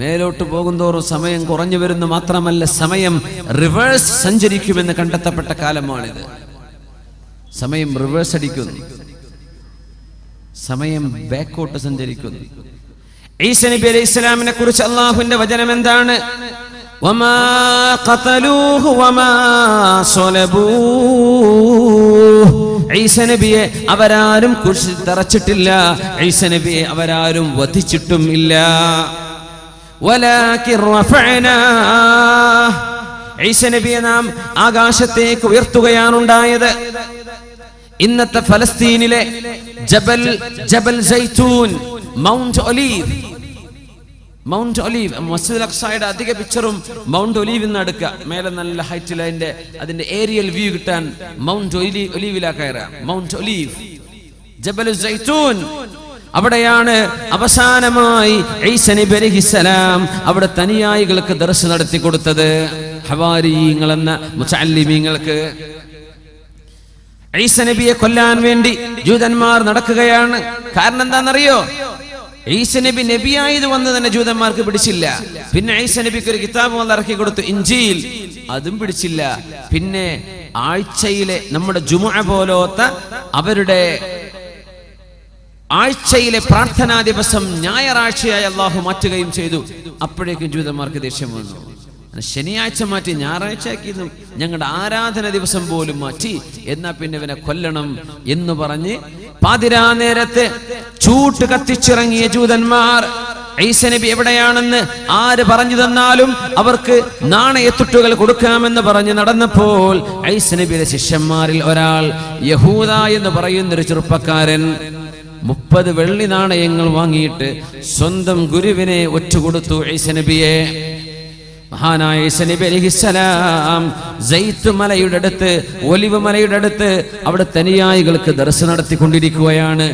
മേലോട്ട് പോകുന്തോറും സമയം കുറഞ്ഞു വരുന്നു. മാത്രമല്ല, സമയം റിവേഴ്സ് സഞ്ചരിക്കുമെന്ന് കണ്ടെത്തപ്പെട്ട കാലമാണിത്. സമയം റിവേഴ്സ് അടിക്കുന്നു, സമയം ബാക്കോട്ട് സഞ്ചരിക്കുന്നു. ഈസാ നബി അലൈഹി ഇസ്ലാമിനെ കുറിച്ച് അല്ലാഹുവിന്റെ വചനം എന്താണ്? വമാ ഖതലൂഹു വമാ സ്വലബൂഹു. ഈസാ നബിയെ അവരാരും കുരിശിൽ തറച്ചിട്ടില്ല, ഈസാ നബിയെ അവരാരും വധിച്ചിട്ടും ഇല്ല. വലാകിൻ റഫഅനാ. ഈസാ നബിയെ നാം ആകാശത്തേക്ക് ഉയർത്തുകയാണുണ്ടായത്. ഇന്നത്തെ ഫലസ്തീനിലെ ജബൽ സൈത്തൂൻ, മൗണ്ട് ഒലീവ് മസ്ജിദുൽ അഖ്സയുടെ അധിക പിക്ചറും മൗണ്ട് ഒലീവ് എന്ന് എടുക്കുക. മേലെ നല്ല ഹൈറ്റിൽ അതിന്റെ ഏരിയൽ വ്യൂ കിട്ടാൻ മൗണ്ട് ഒലീവിലാ കയറുക. മൗണ്ട് ഒലീവ്, ജബൽ സൈത്തൂൻ, അവിടെയാണ് അവസാനമായി ഈസാ നബി അലൈഹിസ്സലാം അവിടെ തനിയായികൾക്ക് ദർസ് നടത്തി കൊടുത്തത്. ഹവാരിയീങ്ങൾ എന്ന മുതഅല്ലിമീങ്ങൾക്ക്. ഈസാ നബിയെ കൊല്ലാൻ വേണ്ടി ജൂതന്മാർ നടക്കുകയാണ്. കാരണം എന്താണെന്നറിയോ? ഈസാ നബി നബിയായത് വന്ന് തന്നെ ജൂതന്മാർക്ക് പിടിച്ചില്ല. പിന്നെ ഈസാ നബിക്ക് ഒരു കിതാബ് വന്ന് ഇറക്കി കൊടുത്തു, ഇൻജീൽ, അതും പിടിച്ചില്ല. പിന്നെ ആഴ്ചയിലെ നമ്മുടെ ജുമുഅ പോലത്തെ അവരുടെ ആഴ്ചയിലെ പ്രാർത്ഥനാ ദിവസം ഞായറാഴ്ചയായി അള്ളാഹു മാറ്റുകയും ചെയ്തു. അപ്പോഴേക്കും ജൂതന്മാർക്ക് ദേഷ്യം വന്നു. ശനിയാഴ്ച മാറ്റി ഞായറാഴ്ചയാക്കിയതും ഞങ്ങളുടെ ആരാധന ദിവസം പോലും മാറ്റി, എന്നാ പിന്നെ ഇവനെ കൊല്ലണം എന്ന് പറഞ്ഞ് പാതിരാ നേരത്തെ ചൂട്ട് കത്തിച്ചിറങ്ങിയ ജൂതന്മാർ ഈസാ നബി എവിടെയാണെന്ന് ആര് പറഞ്ഞു തന്നാലും അവർക്ക് നാണയത്തുട്ടുകൾ കൊടുക്കാമെന്ന് പറഞ്ഞ് നടന്നപ്പോൾ ഈസാ നബിയുടെ ശിഷ്യന്മാരിൽ ഒരാൾ, യഹൂദ എന്ന് പറയുന്നൊരു ചെറുപ്പക്കാരൻ, 30 വെള്ളി നാണയങ്ങൾ വാങ്ങിയിട്ട് സ്വന്തം ഗുരുവിനെ ഒറ്റുകൊടുത്തു ഈസാ നബിയെ. മഹാനായ ഈസാ നബി അലൈഹിസ്സലാം സൈത്ത് മലയുടെ അടുത്ത്, ഒലിവ് മലയുടെ അടുത്ത് അവിടെ തനിയായികൾക്ക് ദർസ് നടത്തിക്കൊണ്ടിരിക്കുകയാണ്.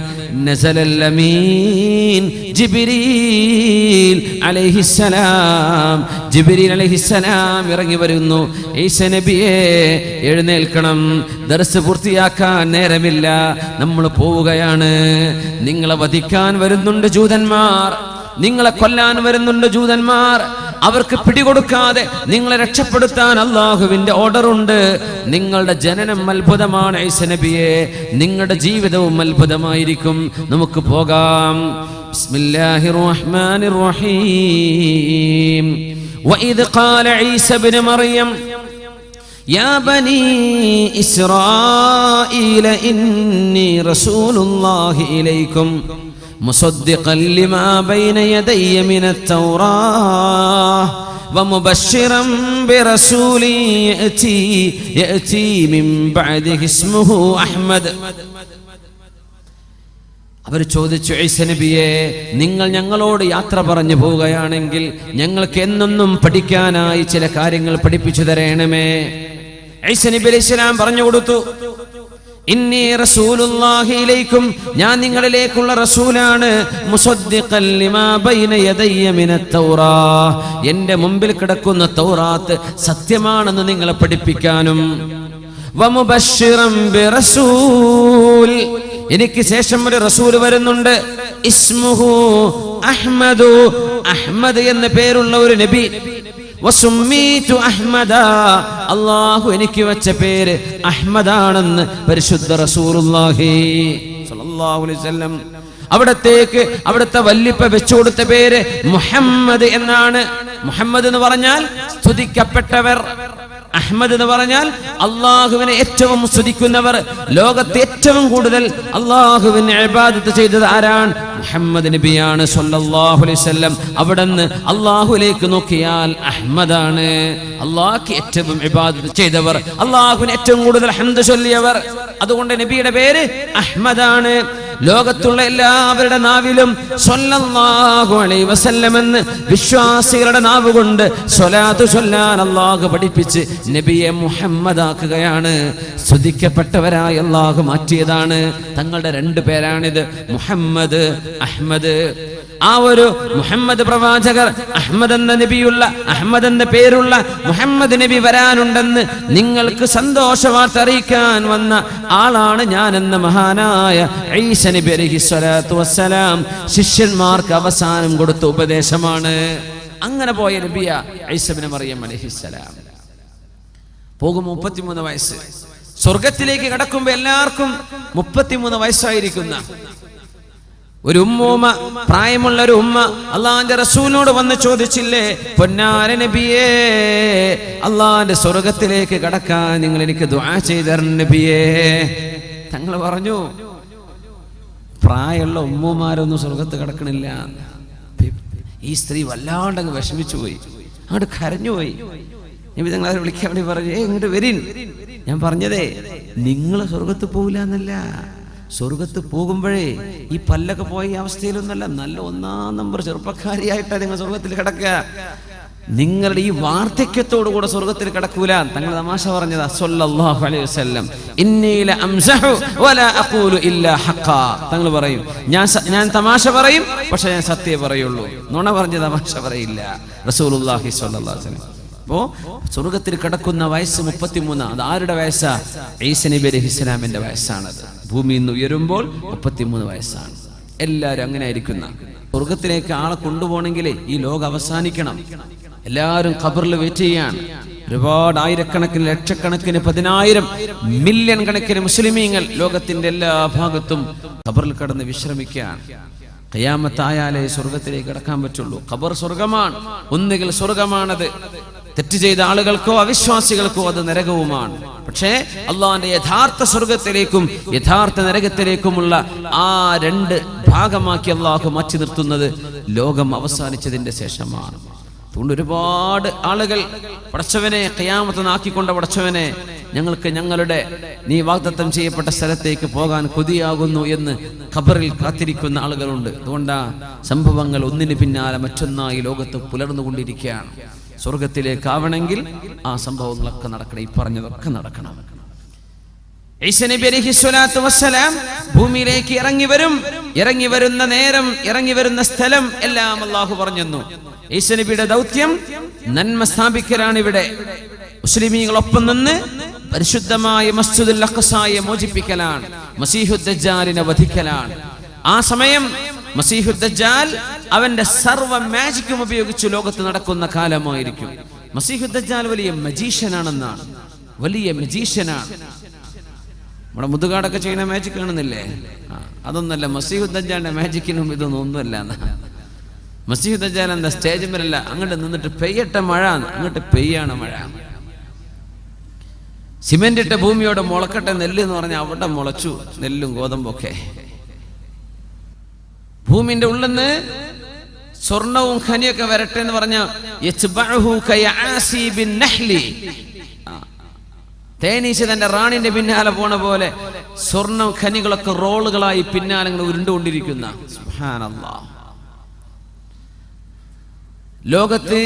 നസലൽ അമീൻ ജിബ്രീൽ അലൈഹിസ്സലാം. ജിബ്രീൽ അലൈഹിസ്സലാം ഇറങ്ങി വരുന്നു. ഈസാ നബിയെ എഴുന്നേൽക്കണം, ദർസ് പൂർത്തിയാക്കാൻ നേരമില്ല, നമ്മൾ പോവുകയാണ്. നിങ്ങളെ വധിക്കാൻ വരുന്നുണ്ട് ജൂതന്മാർ, നിങ്ങളെ കൊല്ലാൻ വരുന്നുണ്ട് ജൂതന്മാർ. അവർക്ക് പിടികൊടുക്കാതെ നിങ്ങളെ രക്ഷപ്പെടുത്താൻ അല്ലാഹുവിന്റെ ഓർഡർ ഉണ്ട്. നിങ്ങളുടെ ജനനം അത്ഭുതമാണ് ഈസാ നബിയെ, നിങ്ങളുടെ ജീവിതവും അത്ഭുതമായിരിക്കും. നമുക്ക് പോകാം. ബിസ്മില്ലാഹിർ റഹ്മാനിർ റഹീം. വഇദ് ഖാല ഈസാ ഇബ്നു മറിയം യാ ബനീ ഇസ്രായീല ഇന്നി റസൂലുള്ളാഹി ഇലൈക്കും مصدقا لما بين يدي من التوراة ومبشرا برسول يأتي من بعده اسمه أحمد. അവർ ചോദിച്ചു, ഈസാ നബിയെ, നിങ്ങൾ ഞങ്ങളോട് യാത്ര പറഞ്ഞു പോവുകയാണെങ്കിൽ ഞങ്ങൾക്ക് എന്നെന്നും പഠിക്കാനായി ചില കാര്യങ്ങൾ പഠിപ്പിച്ചു തരണമേ. ഈസാ നബി അലൈഹിസ്സലാം പറഞ്ഞു കൊടുത്തു, ഇന്നി റസൂലുള്ളാഹി ഇലൈക്കും, ഞാൻ നിങ്ങളിലേക്കുള്ള റസൂലാണ്. മുസദ്ദിഖൻ ലിമാ ബൈന യദയ്യ മിനത് തൗറാത്ത്, എൻ്റെ മുമ്പിൽ കിടക്കുന്ന തൗറാത്ത് സത്യമാണെന്ന് നിങ്ങളെ പഠിപ്പിക്കാനും. വമുബശ്ശിറൻ ബിറസൂൽ, എനിക്ക് ശേഷം ഒരു റസൂൽ വരുന്നുണ്ട്. ഇസ്മുഹു അഹ്മദു, അഹ്മദ് എന്ന പേരുള്ള ഒരു നബി. വസുമ്മീതു അഹ്മദ, അല്ലാഹു എനിക്ക് വെച്ച പേര് അഹ്മദാണെന്ന് പരിശുദ്ധ റസൂലുള്ളാഹി സ്വല്ലല്ലാഹു അലൈഹി വസല്ലം അവിടത്തേക്ക് അവിടുത്തെ വല്ലിപ്പ വെച്ചു കൊടുത്ത പേര് മുഹമ്മദ് എന്നാണ്. മുഹമ്മദ് എന്ന് പറഞ്ഞാൽ സ്തുതിക്കപ്പെട്ടവർ, അഹ്മദ് എന്ന് പറഞ്ഞാൽ അള്ളാഹുവിനെ ഏറ്റവും സ്തുതിക്കുന്നവർ. ലോകത്ത് ഏറ്റവും കൂടുതൽ അള്ളാഹുവിനെ ഇബാദത്ത് ചെയ്തത് ആരാണ്? മുഹമ്മദ് നബിയാണ് സ്വല്ലല്ലാഹു അലൈഹി വസല്ലം. അവിടുന്ന് അള്ളാഹുലേക്ക് നോക്കിയാൽ അഹ്മദാണ്. അള്ളാഹ്ക്ക് ഏറ്റവും ഇബാദത്ത് ചെയ്തവർ, അള്ളാഹുവിന് ഏറ്റവും കൂടുതൽ ഹംദ് ചൊല്ലിയവർ. അതുകൊണ്ട് നബിയുടെ പേര് അഹ്മദാണ്. ലോകത്തുള്ള എല്ലാവരുടെ നാവിലും സ്വല്ലല്ലാഹു അലൈഹി വസല്ലം എന്ന് വിശ്വാസികളുടെ നാവ് കൊണ്ട് സ്വലാത്ത് ചൊല്ലാൻ അല്ലാഹു പഠിപ്പിച്ച് നബിയെ മുഹമ്മദാക്കുകയാണ്. സ്തുതിക്കപ്പെട്ടവരായി അല്ലാഹു മാറ്റിയതാണ്. തങ്ങളുടെ 2 പേരാണിത്, മുഹമ്മദ്, അഹ്മദ്. ആ ഒരു മുഹമ്മദ് പ്രവാചകർ, അഹ്മദ് എന്ന നബിയുള്ള, അഹ്മദ് എന്ന പേരുള്ള മുഹമ്മദ് നബി വരാനുണ്ടെന്ന് നിങ്ങൾക്ക് സന്തോഷവാർത്ത അറിയിക്കാൻ വന്ന ആളാണ് ഞാൻ എന്ന മഹാനായ ഈസാ നബി അലൈഹി സ്വലാത്തു വസ്സലാം ശിഷ്യന്മാർക്ക് അവസാനം കൊടുത്ത ഉപദേശമാണ്. അങ്ങനെ പോയ നബിയ ഈസ ഇബ്നു മറിയം അലൈഹിസ്സലാം. പോകുമ്പോൾ 33 വയസ്സ്. സ്വർഗത്തിലേക്ക് കടക്കുമ്പോൾ എല്ലാവർക്കും 33 വയസ്സായിരിക്കുന്ന ഒരു ഉമ്മൂമ്മ, പ്രായമുള്ള ഒരു ഉമ്മ അള്ളാന്റെ റസൂലിനോട് വന്ന് ചോദിച്ചില്ലേ, പൊന്നാര നബിയേ, അള്ളാന്റെ സ്വർഗത്തിലേക്ക് കടക്കാൻ നിങ്ങൾ എനിക്ക് ദുആ ചെയ്തു തരണം നബിയേ. തങ്ങൾ പറഞ്ഞു, പ്രായമുള്ള ഉമ്മമാരൊന്നും സ്വർഗത്ത് കിടക്കണില്ല. ഈ സ്ത്രീ വല്ലാണ്ടങ്ങ് വിഷമിച്ചു പോയി, അങ്ങോട്ട് കരഞ്ഞുപോയി. നബി തങ്ങൾ അവരെ വിളിക്കാൻ വേണ്ടി പറഞ്ഞു, ഇങ്ങോട്ട് വരിൻ. ഞാൻ പറഞ്ഞതേ നിങ്ങൾ സ്വർഗത്ത് പോകില്ല എന്നല്ല, സ്വർഗത്ത് പോകുമ്പോഴേ ഈ പല്ലൊക്കെ പോയ അവസ്ഥയിലൊന്നല്ല, നല്ല 1-ാം നമ്പർ ചെറുപ്പക്കാരിയായിട്ടാണ് നിങ്ങൾ സ്വർഗത്തിൽ കിടക്കുക. നിങ്ങളുടെ ഈ വാർദ്ധക്യത്തോടുകൂടെ സ്വർഗത്തിൽ കിടക്കൂല. തങ്ങൾ തമാശ പറഞ്ഞതാ സല്ലല്ലാഹു അലൈഹി വസല്ലം, ഇന്നി ലഅംസഹു വലാ അഖൂലു ഇല്ലാ ഹഖാ. തങ്ങൾ പറയും, ഞാൻ തമാശ പറയും, പക്ഷെ ഞാൻ സത്യം പറയുള്ളൂ, നുണ പറഞ്ഞ് തമാശ പറയില്ല. റസൂലുള്ളാഹി സ്വല്ലല്ലാഹു അലൈഹി വസല്ലം. അപ്പോ സ്വർഗത്തിൽ കിടക്കുന്ന വയസ്സ് 33. അത് ആരുടെ വയസ്സാ? ഈസ നബി അലൈഹിസ്സലാമിന്റെ വയസ്സാണത്. ഭൂമിയിൽ നിന്ന് ഉയരുമ്പോൾ 33 വയസ്സാണ്. എല്ലാവരും അങ്ങനെ ആയിരിക്കുന്ന. സ്വർഗത്തിലേക്ക് ആളെ കൊണ്ടുപോകണമെങ്കിൽ ഈ ലോകം അവസാനിക്കണം. എല്ലാവരും ഖബറിൽ വെയിറ്റ് ചെയ്യാണ്. ഒരുപാട് ആയിരക്കണക്കിന്, ലക്ഷക്കണക്കിന്, 10,000 മില്യൺ കണക്കിന് മുസ്ലിമീങ്ങൾ ലോകത്തിന്റെ എല്ലാ ഭാഗത്തും ഖബറിൽ കടന്ന് വിശ്രമിക്കുകയാണ്. ഖിയാമത്തായാലേ സ്വർഗത്തിലേക്ക് കടക്കാൻ പറ്റുള്ളൂ. ഖബർ സ്വർഗമാണ്. ഒന്നുകിൽ സ്വർഗമാണത്, തെറ്റ് ചെയ്ത ആളുകൾക്കോ അവിശ്വാസികൾക്കോ അത് നരകവുമാണ്. പക്ഷേ അള്ളാഹുവിന്റെ യഥാർത്ഥ സ്വർഗത്തിലേക്കും യഥാർത്ഥ നരകത്തിലേക്കുമുള്ള ആ 2 ഭാഗമാക്കി അള്ളാഹു മാറ്റി നിർത്തുന്നത് ലോകം അവസാനിച്ചതിന്റെ ശേഷമാണ്. അതുകൊണ്ട് ഒരുപാട് ആളുകൾ പടച്ചവനെ ഖിയാമത്ത് നാക്കിക്കൊണ്ട പടച്ചവനെ, ഞങ്ങൾക്ക് ഞങ്ങളുടെ നീ വാഗ്ദത്തം ചെയ്യപ്പെട്ട സ്ഥലത്തേക്ക് പോകാൻ കൊതിയാകുന്നു എന്ന് ഖബറിൽ കാത്തിരിക്കുന്ന ആളുകളുണ്ട്. അതുകൊണ്ടാ സംഭവങ്ങൾ ഒന്നിന് പിന്നാലെ മറ്റൊന്നായി ലോകത്ത് പുലർന്നുകൊണ്ടിരിക്കുകയാണ്. സ്വർഗത്തിലേക്കാവണമെങ്കിൽ ആ സംഭവങ്ങളൊക്കെ നടക്കണം, ഈ പറഞ്ഞതൊക്കെ നടക്കണം. ഈസ നബി അലൈഹിസ്സലാത്തു വസ്സലാം ഭൂമിയിലേക്ക് ഇറങ്ങി വരുന്ന നേരം, ഇറങ്ങി വരുന്ന സ്ഥലം എല്ലാം അല്ലാഹു പറഞ്ഞു. ഈസ നബിയുടെ ദൗത്യം നന്മ സ്ഥാപിക്കലാണ്. ഇവിടെ മുസ്ലിമീങ്ങളൊപ്പം നിന്ന് പരിശുദ്ധമായ മസ്ജിദുൽ അഖ്സായെ മോചിപ്പിക്കലാണ്, മസീഹുദ് ദജ്ജാലിനെ വധിക്കലാണ്. ആ സമയം മസീഹുദ് ദജ്ജാൽ അവന്റെ സർവ്വ മാജിക്കും ഉപയോഗിച്ച് ലോകത്ത് നടക്കുന്ന കാലമായിരിക്കും. മസീഹുദ് ദജ്ജാൽ വലിയ മജീഷ്യനാണെന്നാണ്, വലിയ മജീഷ്യനാണ്. നമ്മുടെ മുതുകാടൊക്കെ ചെയ്യുന്ന മാജിക് കാണുന്നില്ലേ, അതൊന്നല്ല. മസീഹുദ് ദജ്ജാലിന്റെ മാജിക്കിനും ഇതൊന്നും ഒന്നുമല്ല. മസീഹുദ് ദജ്ജാൽ എന്താ, സ്റ്റേജിന്മേലല്ല, അങ്ങോട്ട് നിന്നിട്ട് പെയ്യട്ടെ മഴ, അങ്ങോട്ട് പെയ്യാണ് മഴ. സിമെന്റ് ഇട്ട ഭൂമിയോടെ മുളക്കട്ടെ നെല്ല് എന്ന് പറഞ്ഞാൽ അവിടെ മുളച്ചു നെല്ലും ഗോതമ്പൊക്കെ. ഭൂമിന്റെ ഉള്ളിൽ നിന്ന് സ്വർണവും ഖനിയൊക്കെ വരട്ടെ എന്ന് പറഞ്ഞ തേനീച്ച തന്റെ റാണിന്റെ പിന്നാലെ പോണ പോലെ സ്വർണ്ണ ഖനികളൊക്കെ റോളുകളായി പിന്നാലെ ഉരുണ്ടുകൊണ്ടിരിക്കുന്ന സുബ്ഹാനല്ലാഹ്. ലോകത്ത്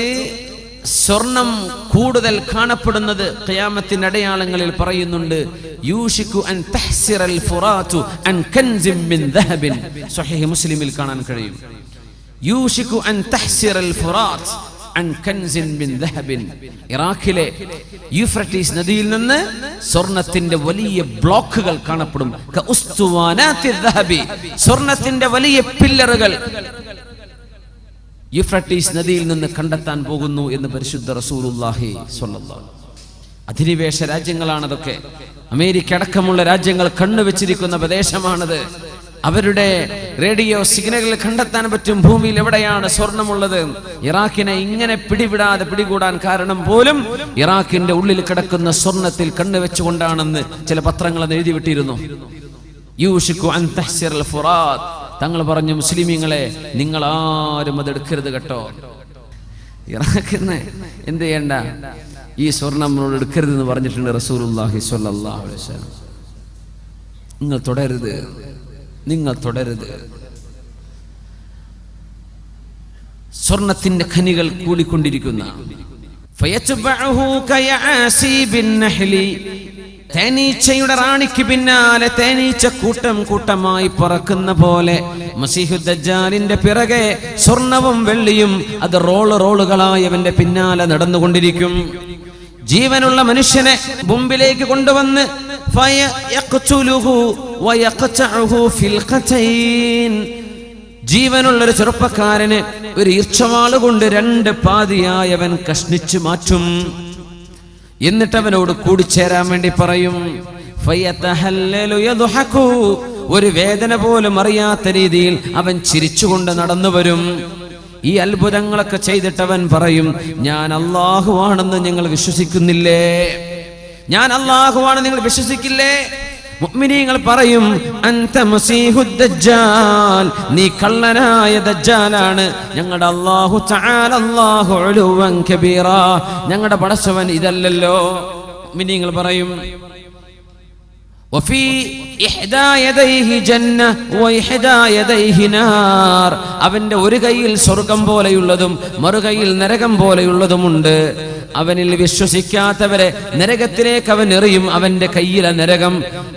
സ്വർണം കൂടുതൽ കാണപ്പെടുന്നത് ഖിയാമത്തിന്റെ അടയാളങ്ങളിൽ പറയുന്നുണ്ട്. യൂഷികു അൻ തഹ്സിറൽ ഫുറാതു അൻ കൻസിൻ മിൻ ദഹബിൻ. സ്വഹീഹ് മുസ്ലിമിൽ കാണാൻ കഴിയും. യൂഷികു അൻ തഹ്സിറൽ ഫുറാത്ത് അൻ കൻസിൻ മിൻ ദഹബിൻ. ഇറാഖിലെ യൂഫ്രട്ടീസ് നദിയിൽ നിന്ന് സ്വർണത്തിന്റെ വലിയ ബ്ലോക്കുകൾ കാണപ്പെടും. കഉസ്തുവാനാത്തിദ് ദഹബി. സ്വർണത്തിന്റെ വലിയ പില്ലറുകൾ യൂഫ്രട്ടീസ് നദിയിൽ നിന്ന് കണ്ടെത്താൻ പോകുന്നു എന്ന് പരിശുദ്ധ റസൂലുള്ളാഹി സ്വല്ലല്ലാഹു അലൈഹി വസല്ലം. അധിനിവേശ രാജ്യങ്ങളാണതൊക്കെ. അമേരിക്ക അടക്കമുള്ള രാജ്യങ്ങൾ കണ്ണുവെച്ചിരിക്കുന്ന പ്രദേശമാണത്. അവരുടെ റേഡിയോ സിഗ്നലുകൾ കണ്ടെത്താൻ പറ്റും ഭൂമിയിൽ എവിടെയാണ് സ്വർണമുള്ളത്. ഇറാഖിനെ ഇങ്ങനെ പിടികൂടാൻ കാരണം പോലും ഇറാഖിന്റെ ഉള്ളിൽ കിടക്കുന്ന സ്വർണത്തിൽ കണ്ണുവെച്ചുകൊണ്ടാണെന്ന് ചില പത്രങ്ങൾ എഴുതി വിട്ടിരുന്നു. യൂഷികു അൻ തഹ്സിറൽ ഫുറാത്ത്. തങ്ങൾ പറഞ്ഞു, മുസ്ലിമീങ്ങളെ നിങ്ങൾ ആരും അതെടുക്കരുത് കേട്ടോ. ഇറാഖിന്ന് എന്ത് ചെയ്യണ്ട, ഈ സ്വർണം നമ്മളോട് എടുക്കരുതെന്ന് പറഞ്ഞിട്ടുണ്ട് റസൂലുള്ളാഹി സ്വല്ലല്ലാഹു അലൈഹി വസല്ലം. നിങ്ങൾ തുടരുത്. സ്വർണത്തിന്റെ ഖനികൾ കൂടിക്കൊണ്ടിരിക്കുന്ന തേനീച്ചയുടെ റാണിക്ക് പിന്നാലെ തേനീച്ച കൂട്ടമായി പറക്കുന്ന പോലെ മസീഹുദ് ദജ്ജാലിന്റെ പിറകെ സ്വർണവും വെള്ളിയും അത് റോളുകളായി അവന്റെ പിന്നാലെ നടന്നുകൊണ്ടിരിക്കും. ജീവനുള്ള മനുഷ്യനെ മുമ്പിലേക്ക് കൊണ്ടുവന്ന് ജീവനുള്ളൊരു ചെറുപ്പക്കാരന് ഒരു ഈർച്ചവാള് കൊണ്ട് 2 പാതിയായി അവൻ കഷ്ണിച്ചു മാറ്റും. എന്നിട്ട് അവനോട് കൂടിച്ചേരാൻ വേണ്ടി പറയും. ഒരു വേദന പോലും അറിയാത്ത രീതിയിൽ അവൻ ചിരിച്ചുകൊണ്ട് നടന്നു വരും. ഈ അത്ഭുതങ്ങളൊക്കെ ചെയ്തിട്ടവൻ പറയും, ഞാൻ അല്ലാഹുവാണെന്ന് നിങ്ങൾ വിശ്വസിക്കുന്നില്ലേ? ഞാൻ അല്ലാഹുവാണെന്ന് നിങ്ങൾ വിശ്വസിക്കില്ലേ? മുഅ്മിനീങ്ങൾ പറയും, അൻത മസീഹുദ് ദജ്ജാൽ, നീ കള്ളനായ ദജ്ജാലാണ്. ഞങ്ങളുടെ അല്ലാഹു തആല അല്ലാഹു ഉലുവൻ കബീറ, ഞങ്ങളുടെ പടച്ചവൻ ഇതല്ലല്ലോ. മുഅ്മിനീങ്ങൾ പറയും, വഫീ ഇഹ്ദാ യദൈഹി ജന്ന വഇഹ്ദാ യദൈഹി നാർ, അവന്റെ ഒരു കൈയിൽ സ്വർഗം പോലെയുള്ളതും മറുകൈയിൽ നരകം പോലെയുള്ളതുമുണ്ട്. അവനിൽ വിശ്വസിക്കാത്തവരെ നരകത്തിലേക്ക് അവൻ എറിയും, അവന്റെ കയ്യിലെ നരകം.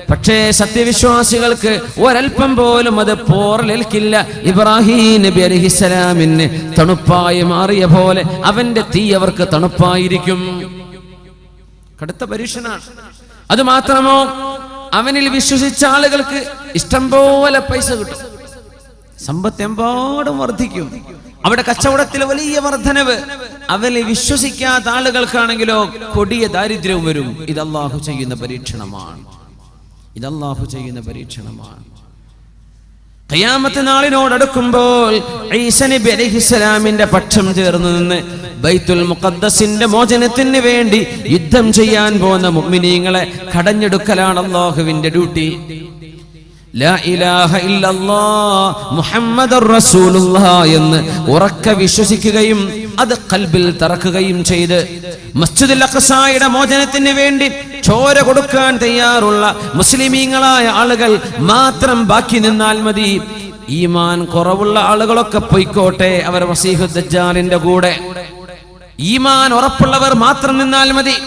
പക്ഷേ സത്യവിശ്വാസികൾക്ക് ഒരൽപ്പം പോലും അത് പോറലേൽക്കില്ല. ഇബ്രാഹിം നബി അലൈഹിസ്സലാമിന് തണുപ്പായി മാറിയ പോലെ അവന്റെ തീ അവർക്ക് തണുപ്പായിരിക്കും. കടുത്ത പരീക്ഷണാണ്. അത് മാത്രമോ, അവനിൽ വിശ്വസിച്ച ആളുകൾക്ക് ഇഷ്ടം പോലെ പൈസ കിട്ടും, സമ്പത്ത് എമ്പാടും വർദ്ധിക്കും, അവിടെ കച്ചവടത്തിൽ വലിയ വർധനവ്. അവനെ വിശ്വസിക്കാത്ത ആളുകൾക്കാണെങ്കിലോ കൊടിയ ദാരിദ്ര്യവും വരും. ഇത് അല്ലാഹു ചെയ്യുന്ന പരീക്ഷണമാണ്. ഖിയാമത്ത് നാളിനോടടുക്കുമ്പോൾ ഈസ നബി അലൈഹിസ്സലാമിന്റെ പക്ഷം ചേർന്ന് നിന്ന് ബൈത്തുൽ മുഖദ്ദസിന്റെ മോചനത്തിന് വേണ്ടി യുദ്ധം ചെയ്യാൻ പോകുന്ന മുഅ്മിനീങ്ങളെ കടഞ്ഞെടുക്കലാണ് അല്ലാഹുവിന്റെ ഡ്യൂട്ടി. ലാ ഇലാഹ ഇല്ലല്ലാഹ് മുഹമ്മദുർ റസൂലുള്ളാഹ് എന്ന് ഉറക്കെ വിശ്വസിക്കുകയും അത് ഖൽബിൽ തറക്കുകയും ചെയ്ത് മസ്ജിദുൽ അഖ്സായുടെ മോചനത്തിന് വേണ്ടി ചോര കൊടുക്കാൻ തയ്യാറുള്ള മുസ്ലിമീങ്ങളായ ആളുകൾ മാത്രം ബാക്കി നിന്നാൽ മതി. ഈമാൻ കുറവുള്ള ആളുകളൊക്കെ പൊയ്ക്കോട്ടെ, അവർ മസീഹുദ് ദജ്ജാലിന്റെ കൂടെ. ഈമാൻ ഉറപ്പുള്ളവർ മാത്രം നിന്നാൽ മതി.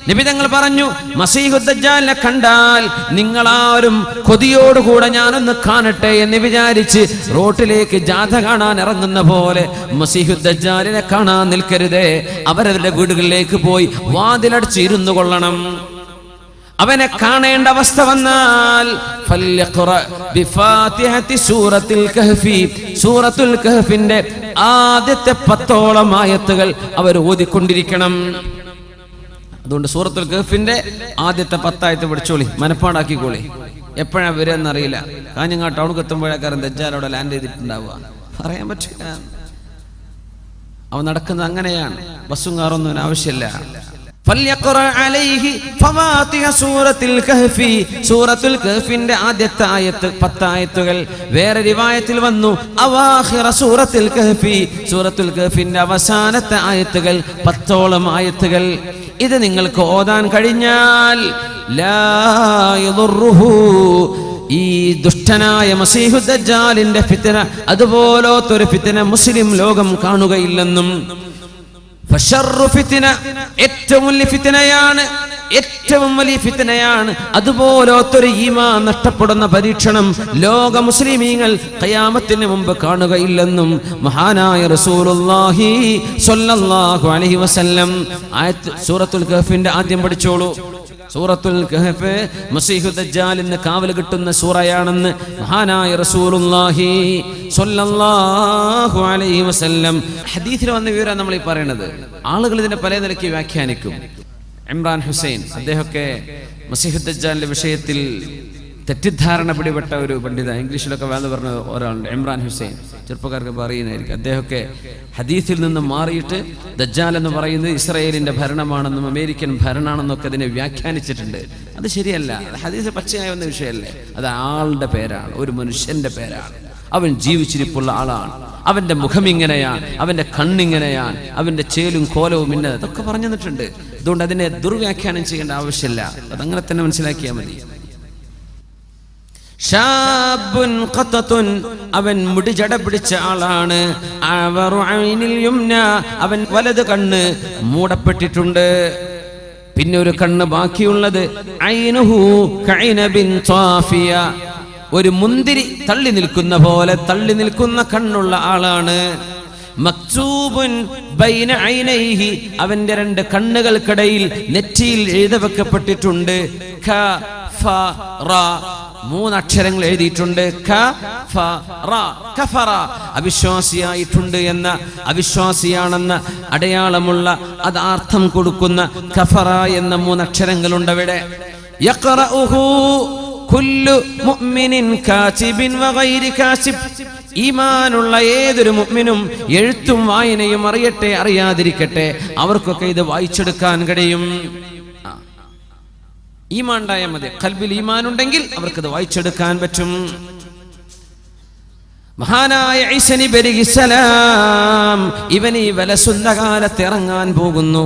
നബി തങ്ങൾ പറഞ്ഞു, മസീഹുദ് ദജ്ജാലിനെ കണ്ടാൽ നിങ്ങളാരും കൊതിയോടുകൂടെ ഞാനൊന്ന് കാണട്ടെ എന്ന് വിചാരിച്ച് റോട്ടിലേക്ക് ജാഥ കാണാൻ ഇറങ്ങുന്ന പോലെ മസീഹുദ് ദജ്ജാലിനെ കാണാൻ നിൽക്കരുതേ. അവരവരുടെ വീടുകളിലേക്ക് പോയി വാതിലടച്ച് ഇരുന്നു കൊള്ളണം. അവനെ കാണേണ്ട അവസ്ഥ വന്നാൽ സൂറത്തുൽ കഹ്ഫിന്റെ ആദ്യത്തെ 10ഓളം ആയത്തുകൾ അവർ ഓതിക്കൊണ്ടിരിക്കണം. അതുകൊണ്ട് സൂറത്തുൽ കഹ്ഫിന്റെ ആദ്യത്തെ 10 ആയത്ത് പഠിച്ചോളി, മനപ്പാടാക്കിക്കോളി. എപ്പോഴാ വരെന്നറിയില്ല. കാഞ്ഞങ്ങാട് ടൗണിൽ എത്തുമ്പോഴേക്കാരൻ ദജ്ജാൽ അവിടെ ലാൻഡ് ചെയ്തിട്ടുണ്ടാവുക, പറയാൻ പറ്റില്ല. അവൻ നടക്കുന്നത് അങ്ങനെയാണ്. ബസ്സും കാറൊന്നും ആവശ്യമില്ല. സൂറത്തുൽ കഹ്ഫിന്റെ ആദ്യത്തെ ആയത്ത് 10 ആയത്തുകൾ. വേറെ റിവായത്തിൽ വന്നു അവാഖിറ സൂറത്തുൽ കഹ്ഫി, സൂറത്തുൽ കഹ്ഫിന്റെ അവസാനത്തെ ആയത്തുകൾ 10ഓളം ആയത്തുകൾ. ഇത് നിങ്ങൾക്ക് ഓതാൻ കഴിഞ്ഞാൽ ലാ യദുറുഹു, ഈ ദുഷ്ടനായ മസീഹുദ് ദജ്ജാലിന്റെ ഫിത്ന, അതുപോലത്തൊരു ഫിത്ന മുസ്ലിം ലോകം കാണുകയില്ലെന്നും, ഏറ്റവും വലിയ ഫിത്നയാണ് അതുപോലത്തൊരു ഈമാൻ നഷ്ടപ്പെടുന്ന പരീക്ഷണം ലോക മുസ്ലിമീങ്ങൾ ഖിയാമത്തിന് മുമ്പ് കാണുകയില്ലെന്നും മഹാനായ റസൂലുള്ളാഹി സ്വല്ലല്ലാഹു അലൈഹി വസല്ലം ആയത്ത് സൂറത്തുൽ കഹ്ഫിന്റെ ആദ്യം പഠിച്ചോളൂ. സൂറത്തുൽ കഹ്ഫ് മസീഹുദ് ദജ്ജാലിന് കാവൽ കിട്ടുന്ന സൂറയാണെന്ന് മഹാനായ റസൂലുള്ളാഹി സ്വല്ലല്ലാഹു അലൈഹി വസല്ലം ഹദീസിൽ വന്ന വിവരം നമ്മൾ ഈ പറയുന്നത്. ആളുകൾ ഇതിനെ പല നിലയ്ക്ക് വ്യാഖ്യാനിക്കും. ഇമ്രാൻ ഹുസൈൻ, അദ്ദേഹമൊക്കെ മസീഹുദ് ദജ്ജാലിന്റെ വിഷയത്തിൽ തെറ്റിദ്ധാരണ പിടിപെട്ട ഒരു പണ്ഡിത, ഇംഗ്ലീഷിലൊക്കെ വേണ്ട പറഞ്ഞ ഒരാളുണ്ട്, ഇമ്രാൻ ഹുസൈൻ. ചെറുപ്പക്കാർക്ക് പറയുന്നതായിരിക്കും. അദ്ദേഹമൊക്കെ ഹദീസിൽ നിന്ന് മാറിയിട്ട് ദജ്ജാൽ എന്ന് പറയുന്നത് ഇസ്രായേലിന്റെ ഭരണമാണെന്നും അമേരിക്കൻ ഭരണമാണെന്നൊക്കെ അതിനെ വ്യാഖ്യാനിച്ചിട്ടുണ്ട്. അത് ശരിയല്ല. ഹദീസ് പച്ചയായ വന്ന വിഷയമല്ലേ. അത് ആളുടെ പേരാണ്, ഒരു മനുഷ്യന്റെ പേരാണ്. അവൻ ജീവിച്ചിരിപ്പുള്ള ആളാണ്. അവന്റെ മുഖം ഇങ്ങനെയാണ്, അവന്റെ കണ്ണിങ്ങനെയാണ്, അവന്റെ ചേലും കോലവും ഇന്നത്, അതൊക്കെ പറഞ്ഞു തന്നിട്ടുണ്ട്. അതുകൊണ്ട് അതിനെ ദുർവ്യാഖ്യാനം ചെയ്യേണ്ട ആവശ്യമില്ല. അതങ്ങനെ തന്നെ മനസ്സിലാക്കിയാൽ മതി. ഷാബുൻ ഖത്തത്തുൻ, അവൻ മുടി ജട പിടിച്ച ആളാണ്. അവറു ഐനിൽ യുംന, അവൻ വലത് കണ്ണ് മൂടപ്പെട്ടിട്ടുണ്ട്. പിന്നെ ഒരു കണ്ണ് ബാക്കിയുള്ളത് ഐനുഹു കൈനബിൻ ത്വാഫിയ, ഒരു മുന്തിരി തള്ളി നിൽക്കുന്ന പോലെ തള്ളി നിൽക്കുന്ന കണ്ണുള്ള ആളാണ്. മക്തൂബുൻ ബൈന ഐനൈഹി, അവന്റെ 2 കണ്ണുകൾക്കിടയിൽ നെറ്റിയിൽ എഴുതി വെക്കപ്പെട്ടിട്ടുണ്ട് ഖ ഫ റ. 3 അക്ഷരങ്ങൾ എഴുതിയിട്ടുണ്ട്. കഫറ അവിശ്വാസിയായിട്ടുണ്ട് എന്ന, അവിശ്വാസിയാണെന്ന അടയാളമുള്ള അത് അർത്ഥം കൊടുക്കുന്ന കഫറ എന്ന 3 അക്ഷരങ്ങളുണ്ട് അവിടെ. യഖറഉഹു കുല്ലു മുഅ്മിനിൻ കാതിബിൻ വഗൈരി കാതിബ്. ഈമാനുള്ള ഏതൊരു മുഅ്മിനും എഴുത്തും വായനയും അറിയട്ടെ അറിയാതിരിക്കട്ടെ അവർക്കൊക്കെ ഇത് വായിച്ചെടുക്കാൻ കഴിയും. ഈമാൻ ഉണ്ടായാൽ മതി. ഖൽബിൽ ഈമാൻ ഉണ്ടെങ്കിൽ അവർക്കത് വായിച്ചെടുക്കാൻ പറ്റും. മഹാനായ ഈസ നബി അലൈഹിസ്സലാം ഇവൻ ഈ വലസുന്ദകാലത്ത് ഇറങ്ങാൻ പോകുന്നു.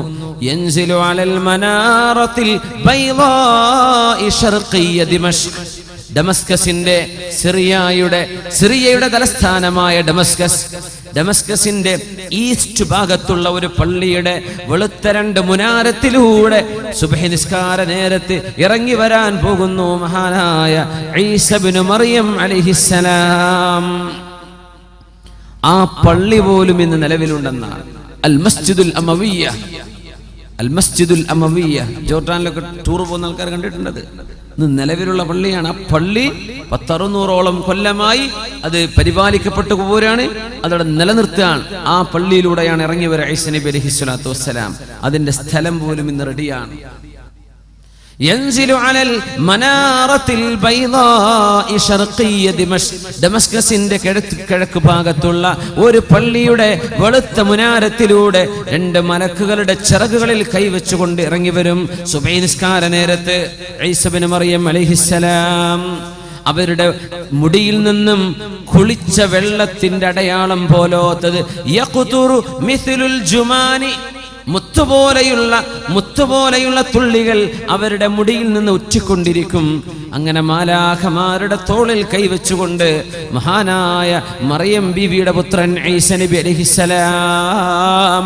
യൻസിലു അലൽ മനാറത്തിൽ ബൈളാഇ ശർഖിയ ദിമഷ്ക്. ഡമസ്കസിന്റെ സിറിയയുടെ തലസ്ഥാനമായ ഡമസ്കസിന്റെ ഈസ്റ്റ് ഭാഗത്തുള്ള ഒരു പള്ളിയുടെ വെളുത്ത 2 മുനാരത്തിലൂടെ സുബ്ഹി നിസ്കാര നേരത്ത് ഇറങ്ങി വരാൻ പോകുന്നു മഹാനായ ഈസ ഇബ്നു മറിയം അലൈഹിസ്സലാം. ആ പള്ളി പോലും ഇന്ന് നിലവിലുണ്ടെന്നാണ്. അൽ മസ്ജിദുൽ അമവിയ്യ. ജോർഡാനിലൊക്കെ ടൂർ പോകുന്ന ആൾക്കാർ കണ്ടിട്ടുണ്ടത്. ഇന്ന് നിലവിലുള്ള പള്ളിയാണ്. ആ പള്ളി 10-600ഓളം കൊല്ലമായി അത് പരിപാലിക്കപ്പെട്ടു പോരാണ്, അതവിടെ നിലനിർത്തുകയാണ്. ആ പള്ളിയിലൂടെയാണ് ഇറങ്ങി വരിക ഈസ നബി അലൈഹിസ്സലാത്തു വസ്സലാം. അതിന്റെ സ്ഥലം പോലും ഇന്ന് റെഡിയാണ്. യൻസിലു അലൽ മനാറത്തിൽ ബൈളാഇ ശർഖിയ ദിമഷ്ക്. ഡമസ്കസിന്റെ കിഴക്ക് ഭാഗത്തുള്ള ഒരു പള്ളിയുടെ വെളുത്ത മുനാരത്തിലൂടെ 2 മലക്കുകളുടെ ചിറകുകളിൽ കൈവച്ചുകൊണ്ട് ഇറങ്ങി വരും സുബഹി നിസ്കാര നേരത്ത് ഈസ ഇബ്നു മറിയം അലൈഹിസ്സലാം. അവരുടെ മുടിയിൽ നിന്നും കുളിച്ച വെള്ളത്തിന്റെ അടയാളം പോലോത്തത് യഖ്തുറു മിസ്ലുൽ ജുമാനി. മുത്തുപോലെയുള്ള തുള്ളികൾ അവരുടെ മുടിയിൽ നിന്ന് ഉറ്റിക്കൊണ്ടിരിക്കും. അങ്ങനെ മാലാഖമാരുടെ തോളിൽ കൈവച്ചുകൊണ്ട് മഹാനായ മറിയം ബീവിയുടെ പുത്രൻ ഈസ നബി അലൈഹിസ്സലാം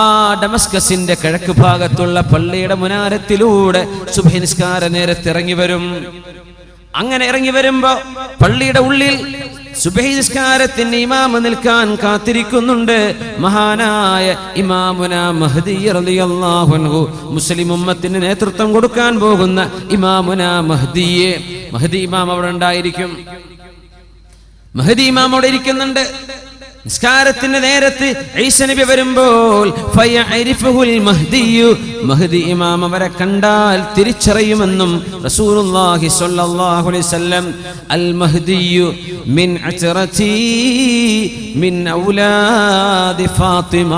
ആ ഡമസ്കസിന്റെ കിഴക്ക് ഭാഗത്തുള്ള പള്ളിയുടെ മുനാരത്തിലൂടെ സുബ്ഹി നിസ്കാര നേരത്ത് ഇറങ്ങി വരും. അങ്ങനെ ഇറങ്ങി വരുമ്പോ പള്ളിയുടെ ഉള്ളിൽ സുബ്ഹി നിസ്കാരത്തിന് ഇമാമ് നിൽക്കാൻ കാത്തിരിക്കുന്നുണ്ട് മഹാനായ ഇമാമുന മഹ്ദി റളിയല്ലാഹു അൻഹു. മുസ്ലിം ഉമ്മത്തിന് നേതൃത്വം കൊടുക്കാൻ പോകുന്ന ഇമാമുന മഹ്ദി ഇമാം അവിടെ ഉണ്ടായിരിക്കും. മഹ്ദി ഇമാം അവിടെ ഇരിക്കുന്നുണ്ട്. നിസ്കാരത്തിന്റെ നേരത്ത് ഈസ നബി വരുമ്പോൾ ഫയഅരിഫുൽ മഹ്ദിയു. മഹ്ദി ഇമാം അവരെ കണ്ടാൽ തിരിച്ചറിയുമെന്നും റസൂലുള്ളാഹി സ്വല്ലല്ലാഹു അലൈഹി വസല്ലം അൽ മഹ്ദിയു മിൻ അസ്റതി മിൻ ഔലാദി ഫാത്തിമ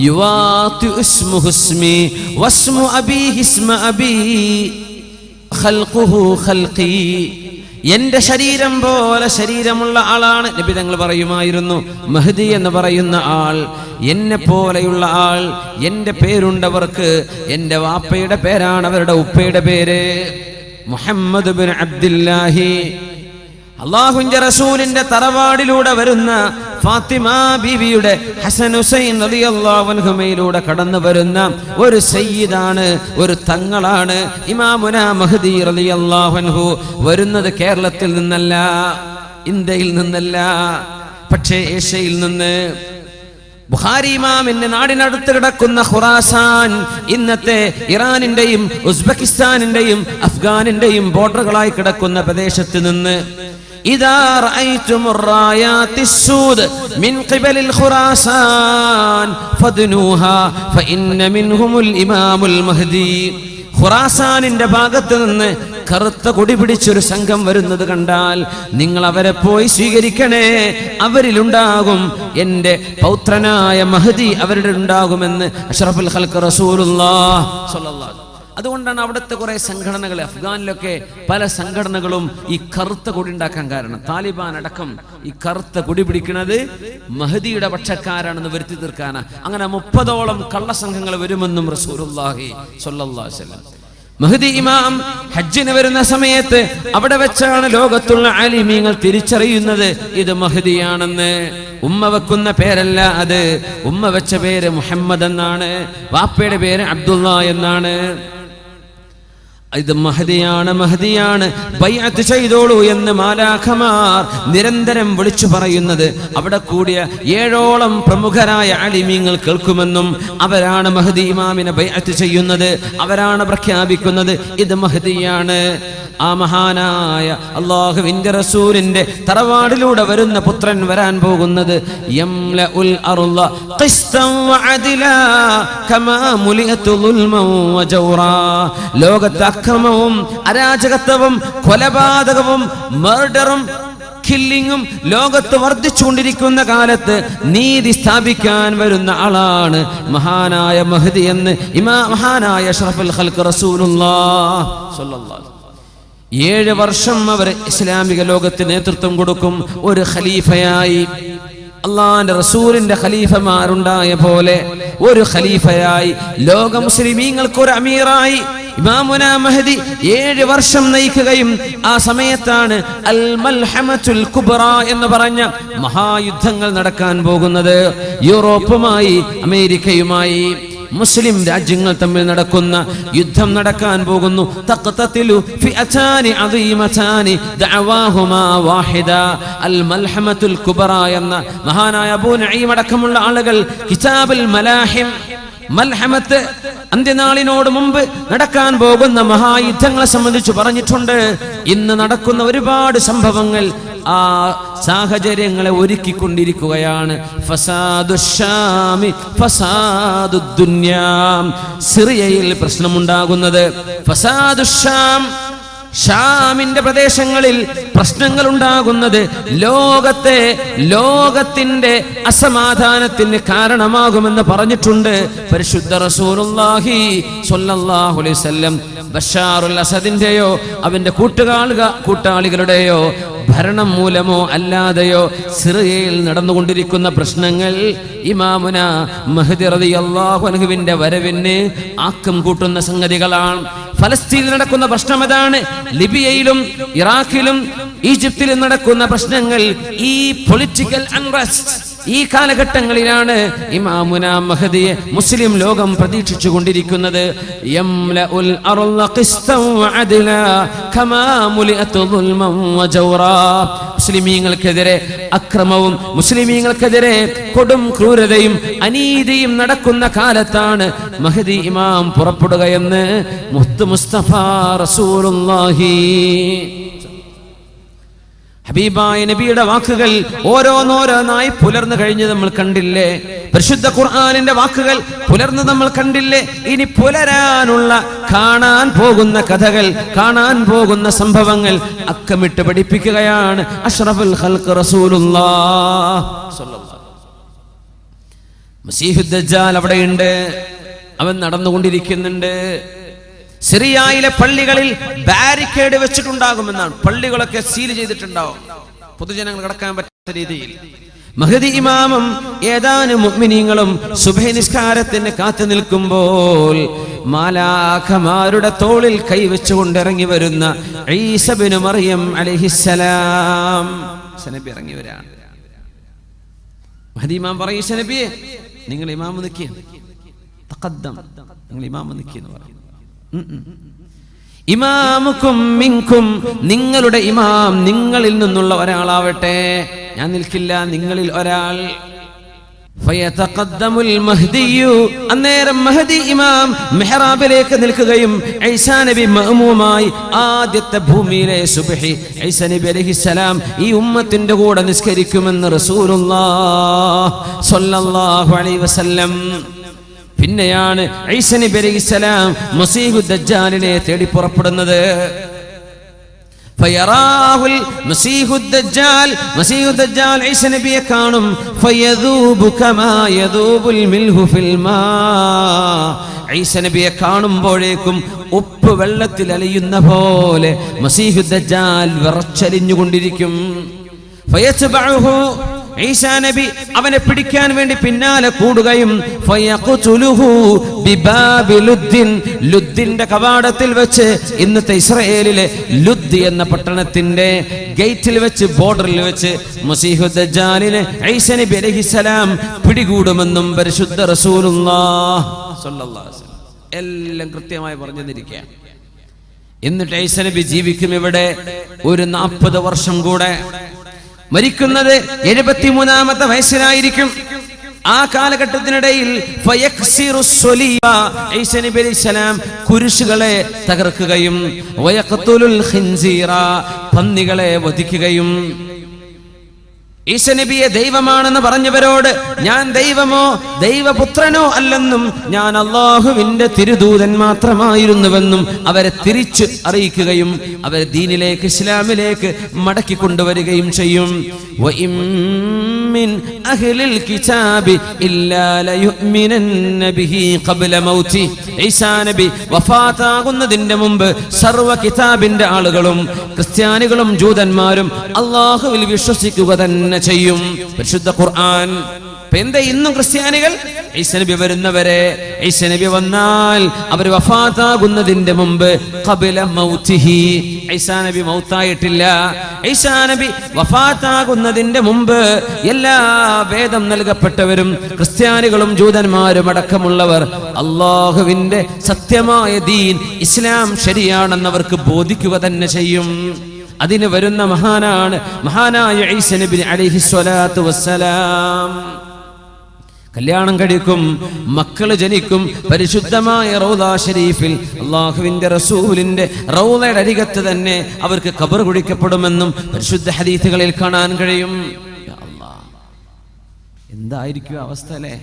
യുവാതി ഇസ്മുഹു ഇസ്മി വസ്മു അബീഹി ഇസ്മ അബീ ഖൽഖുഹു ഖൽഖി. എന്റെ ശരീരം പോലെ ശരീരമുള്ള ആളാണ്. നബി തങ്ങൾ പറയുമായിരുന്നു, മഹ്ദി എന്ന് പറയുന്ന ആൾ എന്നെ പോലെയുള്ള ആൾ. എന്റെ പേരുണ്ടവർക്ക്. എന്റെ വാപ്പയുടെ പേരാണ് അവരുടെ ഉപ്പയുടെ പേര്. മുഹമ്മദ് ബിൻ അബ്ദുല്ലാഹി. അല്ലാഹുവിന്റെ റസൂലിന്റെ തറവാടിലൂടെ വരുന്ന ഫാത്തിമ ബീവിയുടെ ഹസൻ ഹുസൈൻ റളിയല്ലാഹു അൻഹുമയിലൂടെ കടന്നു വരുന്ന ഒരു സയ്യിദാണ്, ഒരു തങ്ങളാണ് ഇമാമുന മഹ്ദി റളിയല്ലാഹു അൻഹു. വരുന്നത് കേരളത്തിൽ നിന്നല്ല, ഇന്ത്യയിൽ നിന്നല്ല, പക്ഷേ ഏഷ്യയിൽ നിന്ന്. ബുഖാരി ഇമാമിന്റെ നാടിനടുത്ത് കിടക്കുന്ന ഖുറാസാൻ, ഇന്നത്തെ ഇറാനിന്റെയും ഉസ്ബെക്കിസ്ഥാനിന്റെയും അഫ്ഗാനിന്റെയും ബോർഡറുകളായി കിടക്കുന്ന പ്രദേശത്ത് നിന്ന് ഇദാ റഅയ്തുമുർ റായാത്തിസ് സൂദ് മിൻ ഖിബലിൽ ഖുറാസാൻ ഫദ്നൂഹാ ഫഇന്ന മിൻഹുമുൽ ഇമാമുൽ മഹ്ദി. ഖുറാസാനിന്റെ ഭാഗത്ത് നിന്ന് കറുത്ത കൊടി പിടിച്ചൊരു സംഘം വരുന്നത് കണ്ടാൽ നിങ്ങൾ അവരെ പോയി സ്വീകരിക്കണേ. അവരിലുണ്ടാകും എന്റെ പൗത്രനായ മഹ്ദി, അവരുടെ ഉണ്ടാകുമെന്ന് അഷ്റഫുൽ ഖൽഖ് റസൂലുള്ളാഹ് സ്വല്ലല്ലാഹു. അതുകൊണ്ടാണ് അവിടുത്തെ കുറെ സംഘടനകൾ, അഫ്ഗാനിലൊക്കെ പല സംഘടനകളും ഈ കറുത്ത കൊടി ഉണ്ടാക്കാൻ കാരണം. താലിബാൻ അടക്കം ഈ കറുത്ത കൊടി പിടിക്കുന്നത് മഹ്ദിയുടെ പക്ഷക്കാരാണെന്ന് വരുത്തി തീർക്കാനാ. അങ്ങനെ 30ഓളം കള്ളസംഘങ്ങൾ വരുമെന്നും റസൂലുള്ളാഹി സ്വല്ലല്ലാഹു അലൈഹി വസല്ലം. മഹ്ദി ഇമാം ഹജ്ജിന് വരുന്ന സമയത്ത് അവിടെ വെച്ചാണ് ലോകത്തുള്ള ആലിമീങ്ങൾ തിരിച്ചറിയുന്നത് ഇത് മഹ്ദിയാണെന്ന്. ഉമ്മ വെക്കുന്ന പേരല്ല അത്. ഉമ്മ വെച്ച പേര് മുഹമ്മദ് എന്നാണ്, വാപ്പയുടെ പേര് അബ്ദുള്ള എന്നാണ്. ഇത് മഹ്ദിയാണ്, ബൈഅത്ത് ചെയ്തോളൂ എന്ന് മാലാഖമാർ നിരന്തരം വിളിച്ചു പറയുന്നത് അവിടെ കൂടിയ 7ഓളം പ്രമുഖരായ ആലിമീങ്ങൾ കേൾക്കുമെന്നും അവരാണ് മഹ്ദി ഇമാമിനെ ബൈഅത്ത് ചെയ്യുന്നത്. അവരാണ് പ്രഖ്യാപിക്കുന്നത് ഇത് മഹ്ദിയാണ്. ആ മഹാനായ അല്ലാഹുവിന്റെ റസൂലിന്റെ തറവാടിലൂടെ വരുന്ന പുത്രൻ വരാൻ പോകുന്നത് യംലഉൽ അർള ഖിസ്തൻ വഅദിലാ കമാ മുലിഅതു ദുൽമൻ വജൗറാ. ലോകത്തെ അക്രമവും അരാജകത്വവും കൊലപാതകവും മർഡറും കില്ലിങ്ങും ലോകത്ത് വർദ്ധിച്ചുകൊണ്ടിരിക്കുന്ന കാലത്ത് നീതി സ്ഥാപിക്കാൻ വരുന്ന ആളാണ് മഹാനായ മഹ്ദി എന്ന് മഹാനായ അഷ്റഫുൽ ഖൽഖ് റസൂലുള്ളാഹി സ്വല്ലല്ലാഹു അലൈഹി വസല്ലം 7 വർഷം അവർ ഇസ്ലാമിക ലോകത്തിന് നേതൃത്വം കൊടുക്കും. ഒരു ഖലീഫയായി, അള്ളാന്റെ റസൂലിന്റെ ഖലീഫമാരുണ്ടായ പോലെ ഒരു ഖലീഫയായി, ലോക മുസ്ലിമീങ്ങൾക്ക് ഒരു അമീറായി ഇമാമുന മഹ്ദി 7 വർഷം നയിക്കുകയും ആ സമയത്താണ് അൽ മൽഹമത്തുൽ കുബ്ര എന്ന് പറഞ്ഞ മഹായുദ്ധങ്ങൾ നടക്കാൻ പോകുന്നത്. യൂറോപ്പുമായി അമേരിക്കയുമായി മുസ്ലിം രാജ്യങ്ങൾ തമ്മിൽ നടക്കുന്ന യുദ്ധം നടക്കാൻ പോകുന്നു. തഖ്തതിലു ഫിഅതാനി അദീമതാനി ദഅവാഹുമാ വാഹിദ. അൽ മൽഹമത്തുൽ കുബ്ര എന്ന മഹാനായ അബൂ നഈം അടക്കമുള്ള ആളുകൾ കിതാബുൽ മലാഹിം, മൽഹമത്ത് അന്ത്യനാളിനോട് മുമ്പ് നടക്കാൻ പോകുന്ന മഹായുദ്ധങ്ങളെ സംബന്ധിച്ച് പറഞ്ഞിട്ടുണ്ട്. ഇന്ന് നടക്കുന്ന ഒരുപാട് സംഭവങ്ങൾ ആ സാഹചര്യങ്ങളെ ഒരുക്കിക്കൊണ്ടിരിക്കുകയാണ്. ഫസാദുശ്ശാമി ഫസാദുദ്ദുന്യാ. സിറിയയിൽ പ്രശ്നമുണ്ടാകുന്നത് ഫസാദുശ്ശാം, ഷാമിന്റെ പ്രദേശങ്ങളിൽ പ്രശ്നങ്ങൾ ഉണ്ടാകുന്നത് ലോകത്തിന്റെ അസമാധാനത്തിന് കാരണമാകുമെന്ന് പറഞ്ഞിട്ടുണ്ട് പരിശുദ്ധ റസൂലുള്ളാഹി സ്വല്ലല്ലാഹു അലൈഹി വസല്ലം. ബഷാറുൽ അസദിന്റെയോ അവന്റെ കൂട്ടാളികളുടെയോ ഭരണം മൂലമോ അല്ലാതെയോ സിറിയയിൽ നടന്നുകൊണ്ടിരിക്കുന്ന പ്രശ്നങ്ങൾ ഇമാമുന മഹ്ദി റളിയല്ലാഹു അൻഹുവിന്റെ വരവിന് ആക്കം കൂട്ടുന്ന സംഗതികളാണ്. ഫലസ്തീനിൽ നടക്കുന്ന പ്രശ്നം അതാണ്. ലിബിയയിലും ഇറാഖിലും ഈജിപ്തിലും നടക്കുന്ന പ്രശ്നങ്ങൾ, ഈ പൊളിറ്റിക്കൽ അൺറസ്റ്റ്, ഈ കാലഘട്ടങ്ങളിലാണ് ഇമാമുന മഹ്ദിയെ മുസ്ലിം ലോകം പ്രതീക്ഷിച്ചു കൊണ്ടിരിക്കുന്നത്. യംലഉൽ അർള ഖിസ്തൻ വഅദ്ലാ കമാ മുലിഅതു ദുൽമൻ വജൗറാ. മുസ്ലിമീങ്ങൾക്കെതിരെ അക്രമവും മുസ്ലിമീങ്ങൾക്കെതിരെ കൊടും ക്രൂരതയും അനീതിയും നടക്കുന്ന കാലത്താണ് മഹ്ദി ഇമാം പുറപ്പെടുകയെന്ന് മുഹമ്മദ് മുസ്തഫ റസൂലുള്ളാഹി ഹബീബായ നബിയുടെ വാക്കുകൾ ഓരോന്നോരോന്നായി പുലർന്നു കഴിഞ്ഞ് നമ്മൾ കണ്ടില്ലേ? പരിശുദ്ധ ഖുർആനിന്റെ വാക്കുകൾ പുലർന്ന് നമ്മൾ കണ്ടില്ലേ? ഇനി പുലരാനുള്ള, കാണാൻ പോകുന്ന കഥകൾ, കാണാൻ പോകുന്ന സംഭവങ്ങൾ അക്കമിട്ട് പഠിപ്പിക്കുകയാണ് അഷ്റഫുൽ ഖൽഖ് റസൂലുള്ളാഹി സ്വല്ലല്ലാഹു അലൈഹി വസല്ലം. മസീഹുദ് ദജ്ജാൽ അവിടെയുണ്ട്, അവൻ നടന്നുകൊണ്ടിരിക്കുന്നുണ്ട്. സിറിയയിലെ പള്ളികളിൽ ബാരിക്കേഡ് വെച്ചിട്ടുണ്ടാകുമെന്നാണ്. പള്ളികളൊക്കെ സീൽ ചെയ്തിട്ടുണ്ടാവും, പൊതുജനങ്ങൾ കടക്കാൻ പറ്റാത്ത രീതിയിൽ. മഹ്ദി ഇമാമും ഏതാനും മുഅ്മിനീങ്ങളും സുബ്ഹി നിസ്കാരത്തിന് കാത്തു നിൽക്കുമ്പോൾ മാലാഖമാരുടെ തോളിൽ കൈവച്ചുകൊണ്ട് ഇറങ്ങി വരുന്ന ഈസ ഇബ്നു മറിയം അലൈഹിസ്സലാം നബി ഇറങ്ങി വരാണ്. മഹ്ദി ഇമാം പറയും, ഈസ നബിയെ നിങ്ങൾ ഇമാം നിൽക്കുക, തഖദ്ദം, നിങ്ങൾ ഇമാം നിൽക്കുന്നു പറയും. ഇമാമുക്കും മിൻകും, നിങ്ങളുടെ ഇമാം നിങ്ങളിൽ നിന്നുള്ള ഒരാളാവട്ടെ, ഞാൻ നിൽക്കില്ല, നിങ്ങളിൽ ഒരാൾ. ഫയതഖദ്ദമുൽ മഹ്ദിയു, അന്നേരം മഹ്ദി ഇമാം മിഹ്റാബിലേക്ക് നിൽക്കുകയും ഈസാ നബി മഅ്മൂമായി ആദ്യത്തെ ഭൂമിയിലെ സുബ്ഹി ഈസാ നബി അലൈഹിസ്സലാം ഈ ഉമ്മത്തിന്റെ കൂടെ നിസ്കരിക്കുമെന്ന് റസൂലുള്ളാഹി സ്വല്ലല്ലാഹു അലൈഹി വസല്ലം. പിന്നെയാണ് ഈസാ നബി അലൈഹിസ്സലാം മസീഹുദ് ദജ്ജാലിനെ തേടി പുറപ്പെടുന്നത്. ഫയറാഹുൽ മസീഹുദ് ദജ്ജാൽ, മസീഹുദ് ദജ്ജാൽ ഈസാ നബിയെ കാണും. ഫയദൂബു കമാ യദൂബുൽ മിൽഹു ഫിൽ മാ, ഈസാ നബിയെ കാണുമ്പോഴേക്കും ഉപ്പ് വെള്ളത്തിൽ അലിയുന്ന പോലെ മസീഹുദ് ദജ്ജാൽ വിറച്ചലിഞ്ഞുകൊണ്ടിരിക്കും. ഫയത്ബഉഹു, ഈസാ നബി അവനെ പിടിക്കാൻ വേണ്ടി പിന്നാലെ കൂടുകയും ഫയഖ്തുലുഹു ബിബാബി ലുദ്ദിൻ, ലുദ്ദിന്റെ കവാടത്തിൽ വെച്ച്, ഇന്നത്തെ ഇസ്രായേലിലെ ലുദ് എന്ന പട്ടണത്തിന്റെ ഗേറ്റിൽ വെച്ച്, ബോർഡറിൽ വെച്ച് മസീഹുദ് ദജ്ജാലിനെ ഈസാ നബി അലൈഹിസ്സലാം പിടികൂടുമെന്നും പരിശുദ്ധ റസൂലുള്ളാഹി സ്വല്ലല്ലാഹു അലൈഹി വസല്ലം എല്ലാം കൃത്യമായി പറഞ്ഞു തന്നിരിക്കുകയാണ്. എന്നിട്ട് ഈസാ നബി ജീവിക്കും ഇവിടെ ഒരു 40 വർഷം കൂടെ. മരിക്കുന്നത് 73-ാമത്തെ വയസ്സിലായിരിക്കും. ആ കാലഘട്ടത്തിനിടയിൽ ഈസ നബി അലൈഹിസ്സലാം കുരിശുകളെ തകർക്കുകയും പന്നികളെ വധിക്കുകയും ഈസ നബിയെ ദൈവമാണെന്ന് പറഞ്ഞവരോട് ഞാൻ ദൈവമോ ദൈവപുത്രനോ അല്ലെന്നും ഞാൻ അല്ലാഹുവിന്റെ തിരുദൂതൻ മാത്രമായിരുന്നുവെന്നും അവരെ തിരിച്ചു അറിയിക്കുകയും അവരെ ദീനിലേക്ക് ഇസ്ലാമിലേക്ക് മടക്കി കൊണ്ടുവരികയും ചെയ്യും. മിൻ അഹ്ലിൽ കിതാബി ഇല്ലാ ലയുഅ്മിനന്ന ബിഹി ഖബ്ല മൗതി. ഈസാ നബി വഫാത്താകുന്നതിന്റെ മുമ്പ് സർവ്വ കിതാബിന്റെ ആളുകളും ക്രിസ്ത്യാനികളും ജൂതന്മാരും അല്ലാഹുവിൽ വിശ്വസിക്കുക തന്നെ ചെയ്യും. പരിശുദ്ധ ഖുർആൻ. എന്താ ഇന്നും ക്രിസ്ത്യാനികൾ ഈസ നബി വരുന്നവരെ, ഈസ നബി വന്നാൽ അവർ വഫാത്താകുന്നതിന്റെ മുമ്പ് ഖബ്ല മൗതിഹി, ഈസാ നബി മൗത്തായിട്ടില്ല. ഈസാ നബി വഫാത്താകുന്നതിന്റെ മുമ്പ് എല്ലാ വേദം നൽകപ്പെട്ടവരും ക്രിസ്ത്യാനികളും ജൂതന്മാരും അടക്കമുള്ളവർ അല്ലാഹുവിന്റെ സത്യമായ ദീൻ ഇസ്ലാം ശരിയാണെന്നവർക്ക് ബോധിക്കുക തന്നെ ചെയ്യും. അതിന് വരുന്ന മഹാനായ ഈസ നബി അലൈഹിസ്സലാത്തു വസ്സലാം. കല്യാണം കഴിക്കും, മക്കള് ജനിക്കും. പരിശുദ്ധമായ റൗദാ ഷരീഫിൽ അല്ലാഹുവിന്റെ റസൂലിന്റെ റൗദയുടെ അരികത്ത് തന്നെ അവർക്ക് ഖബർ കുഴിക്കപ്പെടുമെന്നും പരിശുദ്ധ ഹദീസുകളിൽ കാണാൻ കഴിയും. യാ അല്ലാഹ്, എന്തായിരിക്കും അവസ്ഥ അല്ലേ?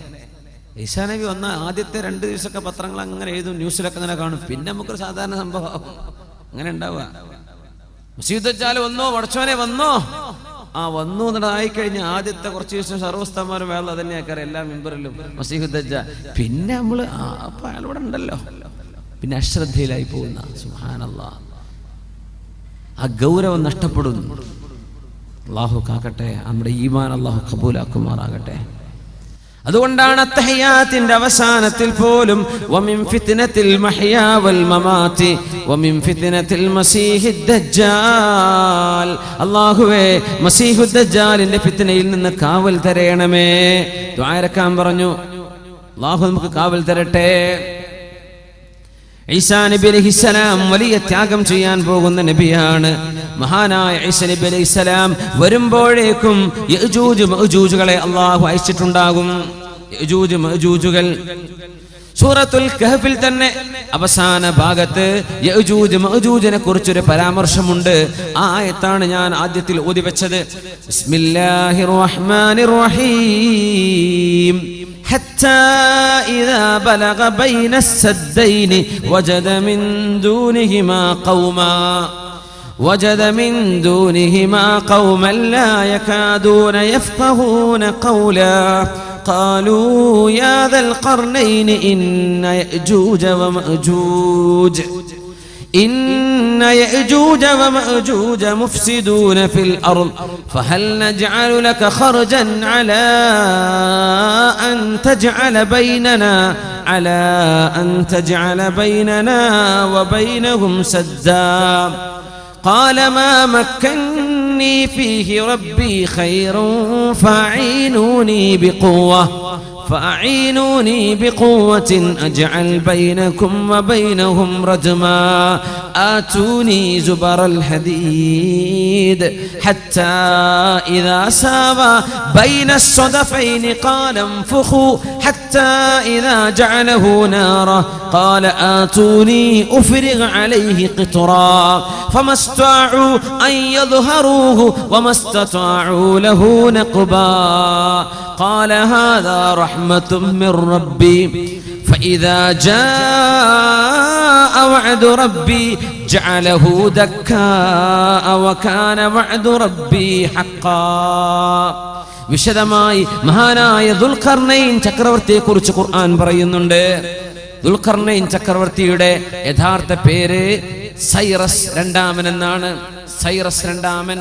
ഈസാ നബി വന്ന ആദ്യത്തെ 2 ദിവസമൊക്കെ പത്രങ്ങൾ അങ്ങനെ എഴുതും, ന്യൂസിലൊക്കെ അങ്ങനെ കാണും. പിന്നെ നമുക്കൊരു സാധാരണ സംഭവം അങ്ങനെ ഉണ്ടാവുക. മസീഹ് ദജ്ജാൽ വന്നോ, പടച്ചോനെ വന്നോ, വന്നു എന്നതായി കഴിഞ്ഞ ആദ്യത്തെ കുറച്ച് ദിവസം സർവ്വസ്ഥന്മാരും വേള തന്നെയാക്കാറ് എല്ലാ മെമ്പറിലും മസീഹ് ദജ്ജാൽ. പിന്നെ നമ്മള് അപ്പൊ അയാളിവിടെ ഉണ്ടല്ലോ, പിന്നെ അശ്രദ്ധയിലായി പോകുന്ന. സുബ്ഹാനല്ലാഹ്, ആ ഗൗരവം നഷ്ടപ്പെടുന്നു. അല്ലാഹു കാക്കട്ടെ, നമ്മുടെ ഈമാൻ അല്ലാഹു ഖബൂലാക്കുമാറാകട്ടെ. അതുകൊണ്ടാണ് അത്തഹിയാത്തിന്റെ അവസാനത്തിൽ പോലും വമിൻ ഫിത്നത്തിൽ മഹ്യാ വൽ മമാതി വമിൻ ഫിത്നത്തിൽ മസീഹിദ് ദജ്ജാൽ, അല്ലാഹുവേ മസീഹുദ് ദജ്ജാലിന്റെ ഫിത്നയിൽ നിന്ന് കാവൽ തരയണമേ. ദുആ ഇറക്കാൻ പറഞ്ഞു. അല്ലാഹു നമുക്ക് കാവൽ തരട്ടെ. ഈസാ നബി അലൈഹിസ്സലാം വലിയ ത്യാഗം ചെയ്യാൻ പോകുന്ന നബിയാണ്. മഹാനായ ഈസാ നബി അലൈഹിസ്സലാം വരുമ്പോഴേക്കും യഅജൂജ് മഅജൂജുകളെ അല്ലാഹു അയച്ചിട്ടുണ്ടാകും. യഅജൂജ് മഅജൂജുകൾ സൂറത്തുൽ കഹ്ഫിൽ തന്നെ അവസാന ഭാഗത്ത് യഅജൂജ് മഅജൂജിനെ കുറിച്ചൊരു പരാമർശമുണ്ട്. ആ ആയത്താണ് ഞാൻ ആദ്യത്തിൽ ഓതി വെച്ചത്. ബിസ്മില്ലാഹിർ റഹ്മാനിർ റഹീം. حتى إذا بلغ بين السدين وجد من دونهما قوما لا يكادون يفقهون قولا قالوا يا ذا القرنين إن يأجوج ومأجوج مفسدون في الأرض فهل نجعل لك خرجا على أن تجعل بيننا وبينهم سدا قال ما مكني فيه ربي خير فأعينوني بقوة أجعل بينكم وبينهم رجما آتوني زبر الحديد حتى إذا ساوى بين الصدفين قال انفخوا حتى إذا جعله نارا قال آتوني أفرغ عليه قطرا فما استطاعوا أن يظهروه وما استطاعوا له نقبا قال هذا رحمة من ربي فإذا جاء وعد ربي جعله دكاء وكان وعد ربي حقا. വിശദമായി മഹാനായ ദുൽഖർനൈൻ ചക്രവർത്തിയെ കുറിച്ച് ഖുർആൻ പറയുന്നുണ്ട്. ദുൽഖർനൈൻ ചക്രവർത്തിയുടെ യഥാർത്ഥ പേര് സൈറസ് രണ്ടാമൻ എന്നാണ്. സൈറസ് രണ്ടാമൻ,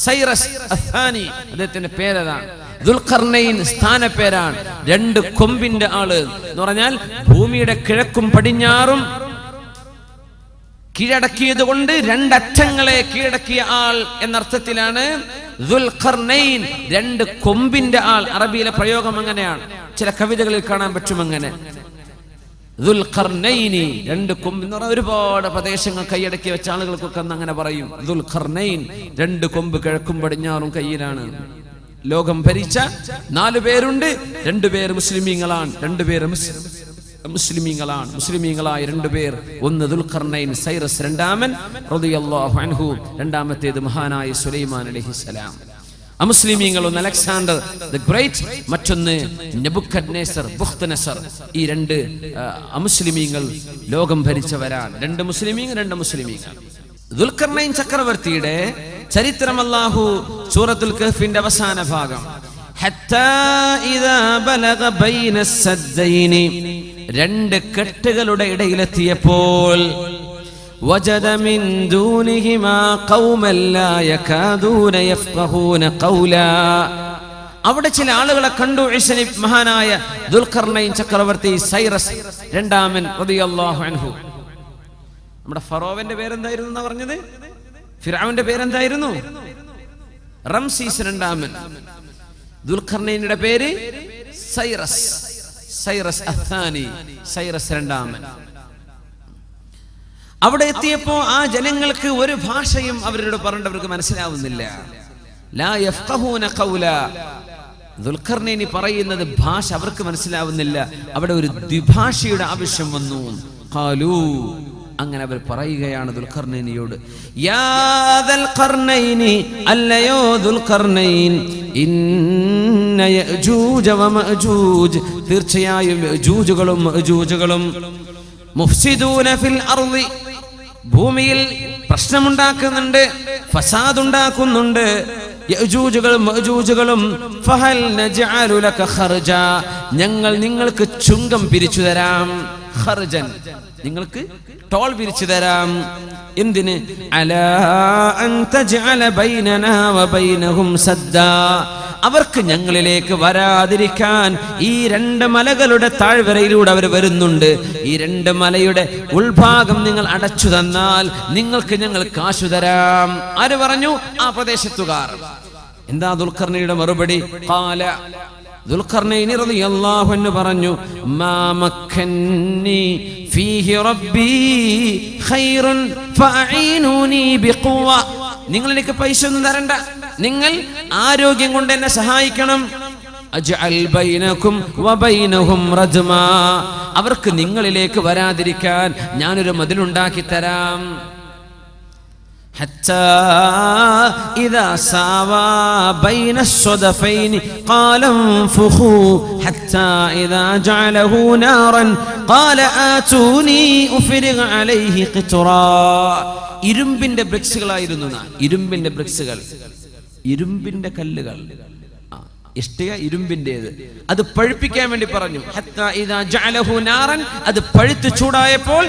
സൈറസ് അഥാനി അദ്ദേഹത്തിന്റെ പേരതാണ്. ദുൽഖർനൈൻ സ്ഥാനപ്പേരാണ്. 2 കൊമ്പിന്റെ ആള് എന്ന് പറഞ്ഞാൽ ഭൂമിയുടെ കിഴക്കും പടിഞ്ഞാറും കീഴടക്കിയത് കൊണ്ട് 2 അറ്റങ്ങളെ കീഴടക്കിയ ആൾ എന്നർത്ഥത്തിലാണ് ദുൽഖർനൈൻ, 2 കൊമ്പിന്റെ ആൾ. അറബിയിലെ പ്രയോഗം അങ്ങനെയാണ്, ചില കവിതകളിൽ കാണാൻ പറ്റും അങ്ങനെ. ദുൽഖർനൈനി, 2 കൊമ്പ് എന്ന് പറഞ്ഞാൽ ഒരുപാട് പ്രദേശങ്ങൾ കൈയടക്കി വെച്ച ആളുകൾക്കൊക്കെ അങ്ങനെ പറയും. ദുൽഖർനൈൻ, 2 കൊമ്പ് കിഴക്കും പടിഞ്ഞാറും കയ്യിലാണ്. ലോകം ഭരിച്ച 4 പേരുണ്ട്. 2 പേർ മുസ്ലിമീങ്ങളാണ്, 2 പേർ മുസ്ലിമീങ്ങളായ 2 പേർ. ഒന്ന് ദുൽഖർനൈൻ സൈറസ് രണ്ടാമൻ റളിയല്ലാഹു അൻഹു, രണ്ടാമത്തേത് മഹാനായ സുലൈമാൻ അലൈഹിസ്സലാം. അമുസ്ലിമീങ്ങൾ ഒന്ന് അലക്സാണ്ടർ ദി ഗ്രേറ്റ്, മറ്റൊന്ന് നെബുക്കദ്നേസർ ബുഖ്തനസർ. ഈ 2 അമുസ്ലിമീങ്ങൾ ലോകം ഭരിച്ചവരാണ്. 2 മുസ്ലിമീങ്ങൾ. ദുൽഖർനൈൻ ചക്രവർത്തിയുടെ ചരിത്രം അല്ലാഹു സൂറത്തുൽ കഹ്ഫിന്റെ അവസാന ഭാഗം, ഹത്താ ഇദാ ബലഗ ബൈന സദ്ദൈനി, 2 കെട്ടുകളുടെ ഇടയിലെത്തിയപ്പോൾ, വജദ മിൻ ദൂനിഹിമാ ഖൗമൻ ലാ യകാദൂന യഫ്ഖഹൂന ഖൗലാ. അവിടെ ചില ആളുകളെ കണ്ടു. മഹാനായ ദുൽഖർനൈൻ ചക്രവർത്തി സൈറസ് രണ്ടാമൻ റളിയല്ലാഹു അൻഹു. നമ്മുടെ ഫറോവന്റെ പേരെന്തായിരുന്നു എന്നാ പറഞ്ഞത്? ഫിർഔന്റെ പേരെന്തായിരുന്നു? റംസീസ് രണ്ടാമൻ. ദുൽഖർനൈനിന്റെ പേര് സൈറസ് അത്ഥാനി, സൈറസ് രണ്ടാമൻ. അവിടെ എത്തിയപ്പോ ആ ജനങ്ങൾക്ക് ഒരു ഭാഷയും അവരോട് പറഞ്ഞവർക്ക് മനസ്സിലാവുന്നില്ല. ലാ യഫ്ഖഹൂന ഖൗല. ദുൽഖർനൈനി പറയുന്നത് ഭാഷ അവർക്ക് മനസ്സിലാവുന്നില്ല. അവിടെ ഒരു ദ്വിഭാഷയുടെ ആവശ്യം വന്നു. ഖാലൂ, അങ്ങനെ അവർ പറയുകയാണ് ദുൽഖർനൈനിയോട്, യാ ദുൽഖർനൈനി, അല്ലയോ ദുൽഖർനൈൻ, ഇന്ന യഅജൂജ വമഅജൂജ്, തീർച്ചയായും യഅജൂജുകളും മഅജൂജുകളും മുഫ്സിദൂന ഫിൽ അർളി, ഭൂമിയിൽ പ്രശ്നമുണ്ടാക്കുന്നുണ്ട്, ഫസാദ് ഉണ്ടാക്കുന്നുണ്ട്. യഅജൂജുകളും മഅജൂജുകളും ഫഹൽ നജഅലു ലക ഖർജ, ഞങ്ങൾ നിങ്ങൾക്ക് ചുങ്കം പിരിച്ചു തരാം. ഖർജൻ, നിങ്ങൾക്ക് ടോൾ പിരിച്ചു തരാം. എന്തിന്? അലാ അൻ തജ്അല ബൈനനാ വബൈനഹും സദ്ദാ, അവർക്ക് ഞങ്ങളിലേക്ക് വരാതിരിക്കാൻ ഈ 2 മലകളുടെ താഴ്വരയിലൂടെ അവർ വരുന്നുണ്ട്. ഈ 2 മലയുടെ ഉൾഭാഗം നിങ്ങൾ അടച്ചു തന്നാൽ നിങ്ങൾക്ക് ഞങ്ങൾ കാശു തരാം. ആര് പറഞ്ഞു? ആ പ്രദേശത്തുകാർ. എന്താ ദുൽഖർനൈനിയുടെ മറുപടി? ഖാല, ദുൽഖർനൈൻ റളിയല്ലാഹു അൻഹു പറഞ്ഞു, മാ മക്കന്നി ഫീഹി റബ്ബി ഖൈറുൻ ഫഅഈനൂനി ബിഖുവ, നിങ്ങൾ എനിക്ക് പൈസ ഒന്നും തരണ്ട, നിങ്ങൾ ആരോഗ്യം കൊണ്ട് എന്നെ സഹായിക്കണം. അജ്അൽ ബൈനകും വബൈനഹും റജ്മാ, അവർക്ക് നിങ്ങളിലേക്ക് വരാതിരിക്കാൻ ഞാനൊരു മതിലുണ്ടാക്കി തരാം. حتى إذا ساوى بين الصدفين قال انفخوا حتى إذا جعله نارا قال آتوني أفرغ عليه قطرا. ഇരുമ്പിന്റെ ബ്രിക്സുകളായിരുന്നു. ഇരുമ്പിന്റെ കല്ലുകൾ, ഇഷ്ടിക ഇരുമ്പിന്റേത്. അത് പഴുപ്പിക്കാൻ വേണ്ടി പറഞ്ഞു. ഹത്താ ഇദാ ജഅലഹു നാറൻ, അത് പഴുത്ത് ചൂടായപ്പോൾ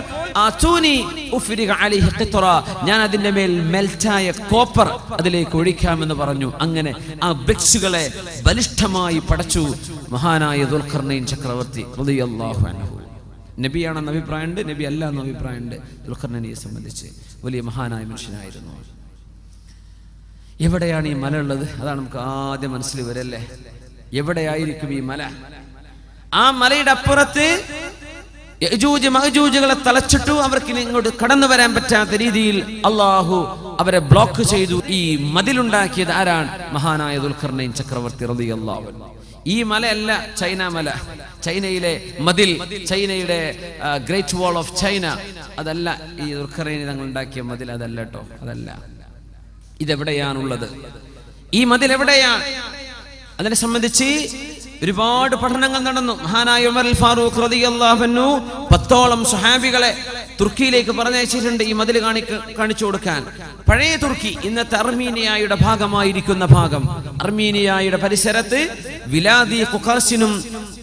ആതൂനി ഉഫ്രിഗ അലൈഹി ഖിത്റ, ഞാൻ അതിന്റെ മേൽ മെൽറ്റായ കോപ്പർ അതിലേക്ക് ഒഴിക്കാമെന്ന് പറഞ്ഞു. അങ്ങനെ ആ ബ്രിക്സുകളെ ബലിഷ്ഠമായി പടച്ചു മഹാനായ ദുൽഖർനൈൻ ചക്രവർത്തി റളിയല്ലാഹു അൻഹു. നബിയാണെന്ന് അഭിപ്രായമുണ്ട്, നബി അല്ല എന്ന അഭിപ്രായമുണ്ട്. ദുൽഖർനൈനിയെ സംബന്ധിച്ച് വലിയ മഹാനായ മനുഷ്യനായിരുന്നു. എവിടെയാണ് ഈ മല ഉള്ളത്? അതാണ് നമുക്ക് ആദ്യം മനസ്സിൽ വരല്ലേ. എവിടെയായിരിക്കും ഈ മല? ആ മലയുടെ അപ്പുറത്ത് യഅജൂജ് മഅജൂജുകളെ തളച്ചിട്ടു. അവർക്ക് ഇങ്ങോട്ട് കടന്നു വരാൻ പറ്റാത്ത രീതിയിൽ അള്ളാഹു അവരെ ബ്ലോക്ക് ചെയ്തു. ഈ മതിലുണ്ടാക്കിയത് ആരാണ്? മഹാനായ ദുൽഖർനൈൻ ചക്രവർത്തി റളിയല്ലാഹു അൻഹു. ഈ മലയല്ല ചൈന മല, ചൈനയിലെ മതിൽ, ചൈനയുടെ ഗ്രേറ്റ് വാൾ ഓഫ് ചൈന, അതല്ല ഈ ദുൽഖർനൈൻ തങ്ങൾ ഉണ്ടാക്കിയ മതിൽ, അതല്ല കേട്ടോ, അതല്ല. ഇതെവിടെയാണുള്ളത്? ഈ മതിൽ എവിടെയാണ്? അതിനെ സംബന്ധിച്ച് ഒരുപാട് പഠനങ്ങൾ നടന്നു. മഹാനായ ഉമർ അൽ ഫാറൂഖ് റളിയല്ലാഹു അൻഹു 10ഓളം സ്വഹാബികളെ തുർക്കിയിലേക്ക് പറഞ്ഞയച്ചിട്ടുണ്ട് ഈ മതിൽ കാണിച്ചു കൊടുക്കാൻ. പഴയ തുർക്കി, ഇന്നത്തെ അർമീനിയയുടെ ഭാഗമായിരിക്കുന്ന ഭാഗം, അർമീനിയയുടെ പരിസരത്ത് വിലാദി ഖുഖാസിനും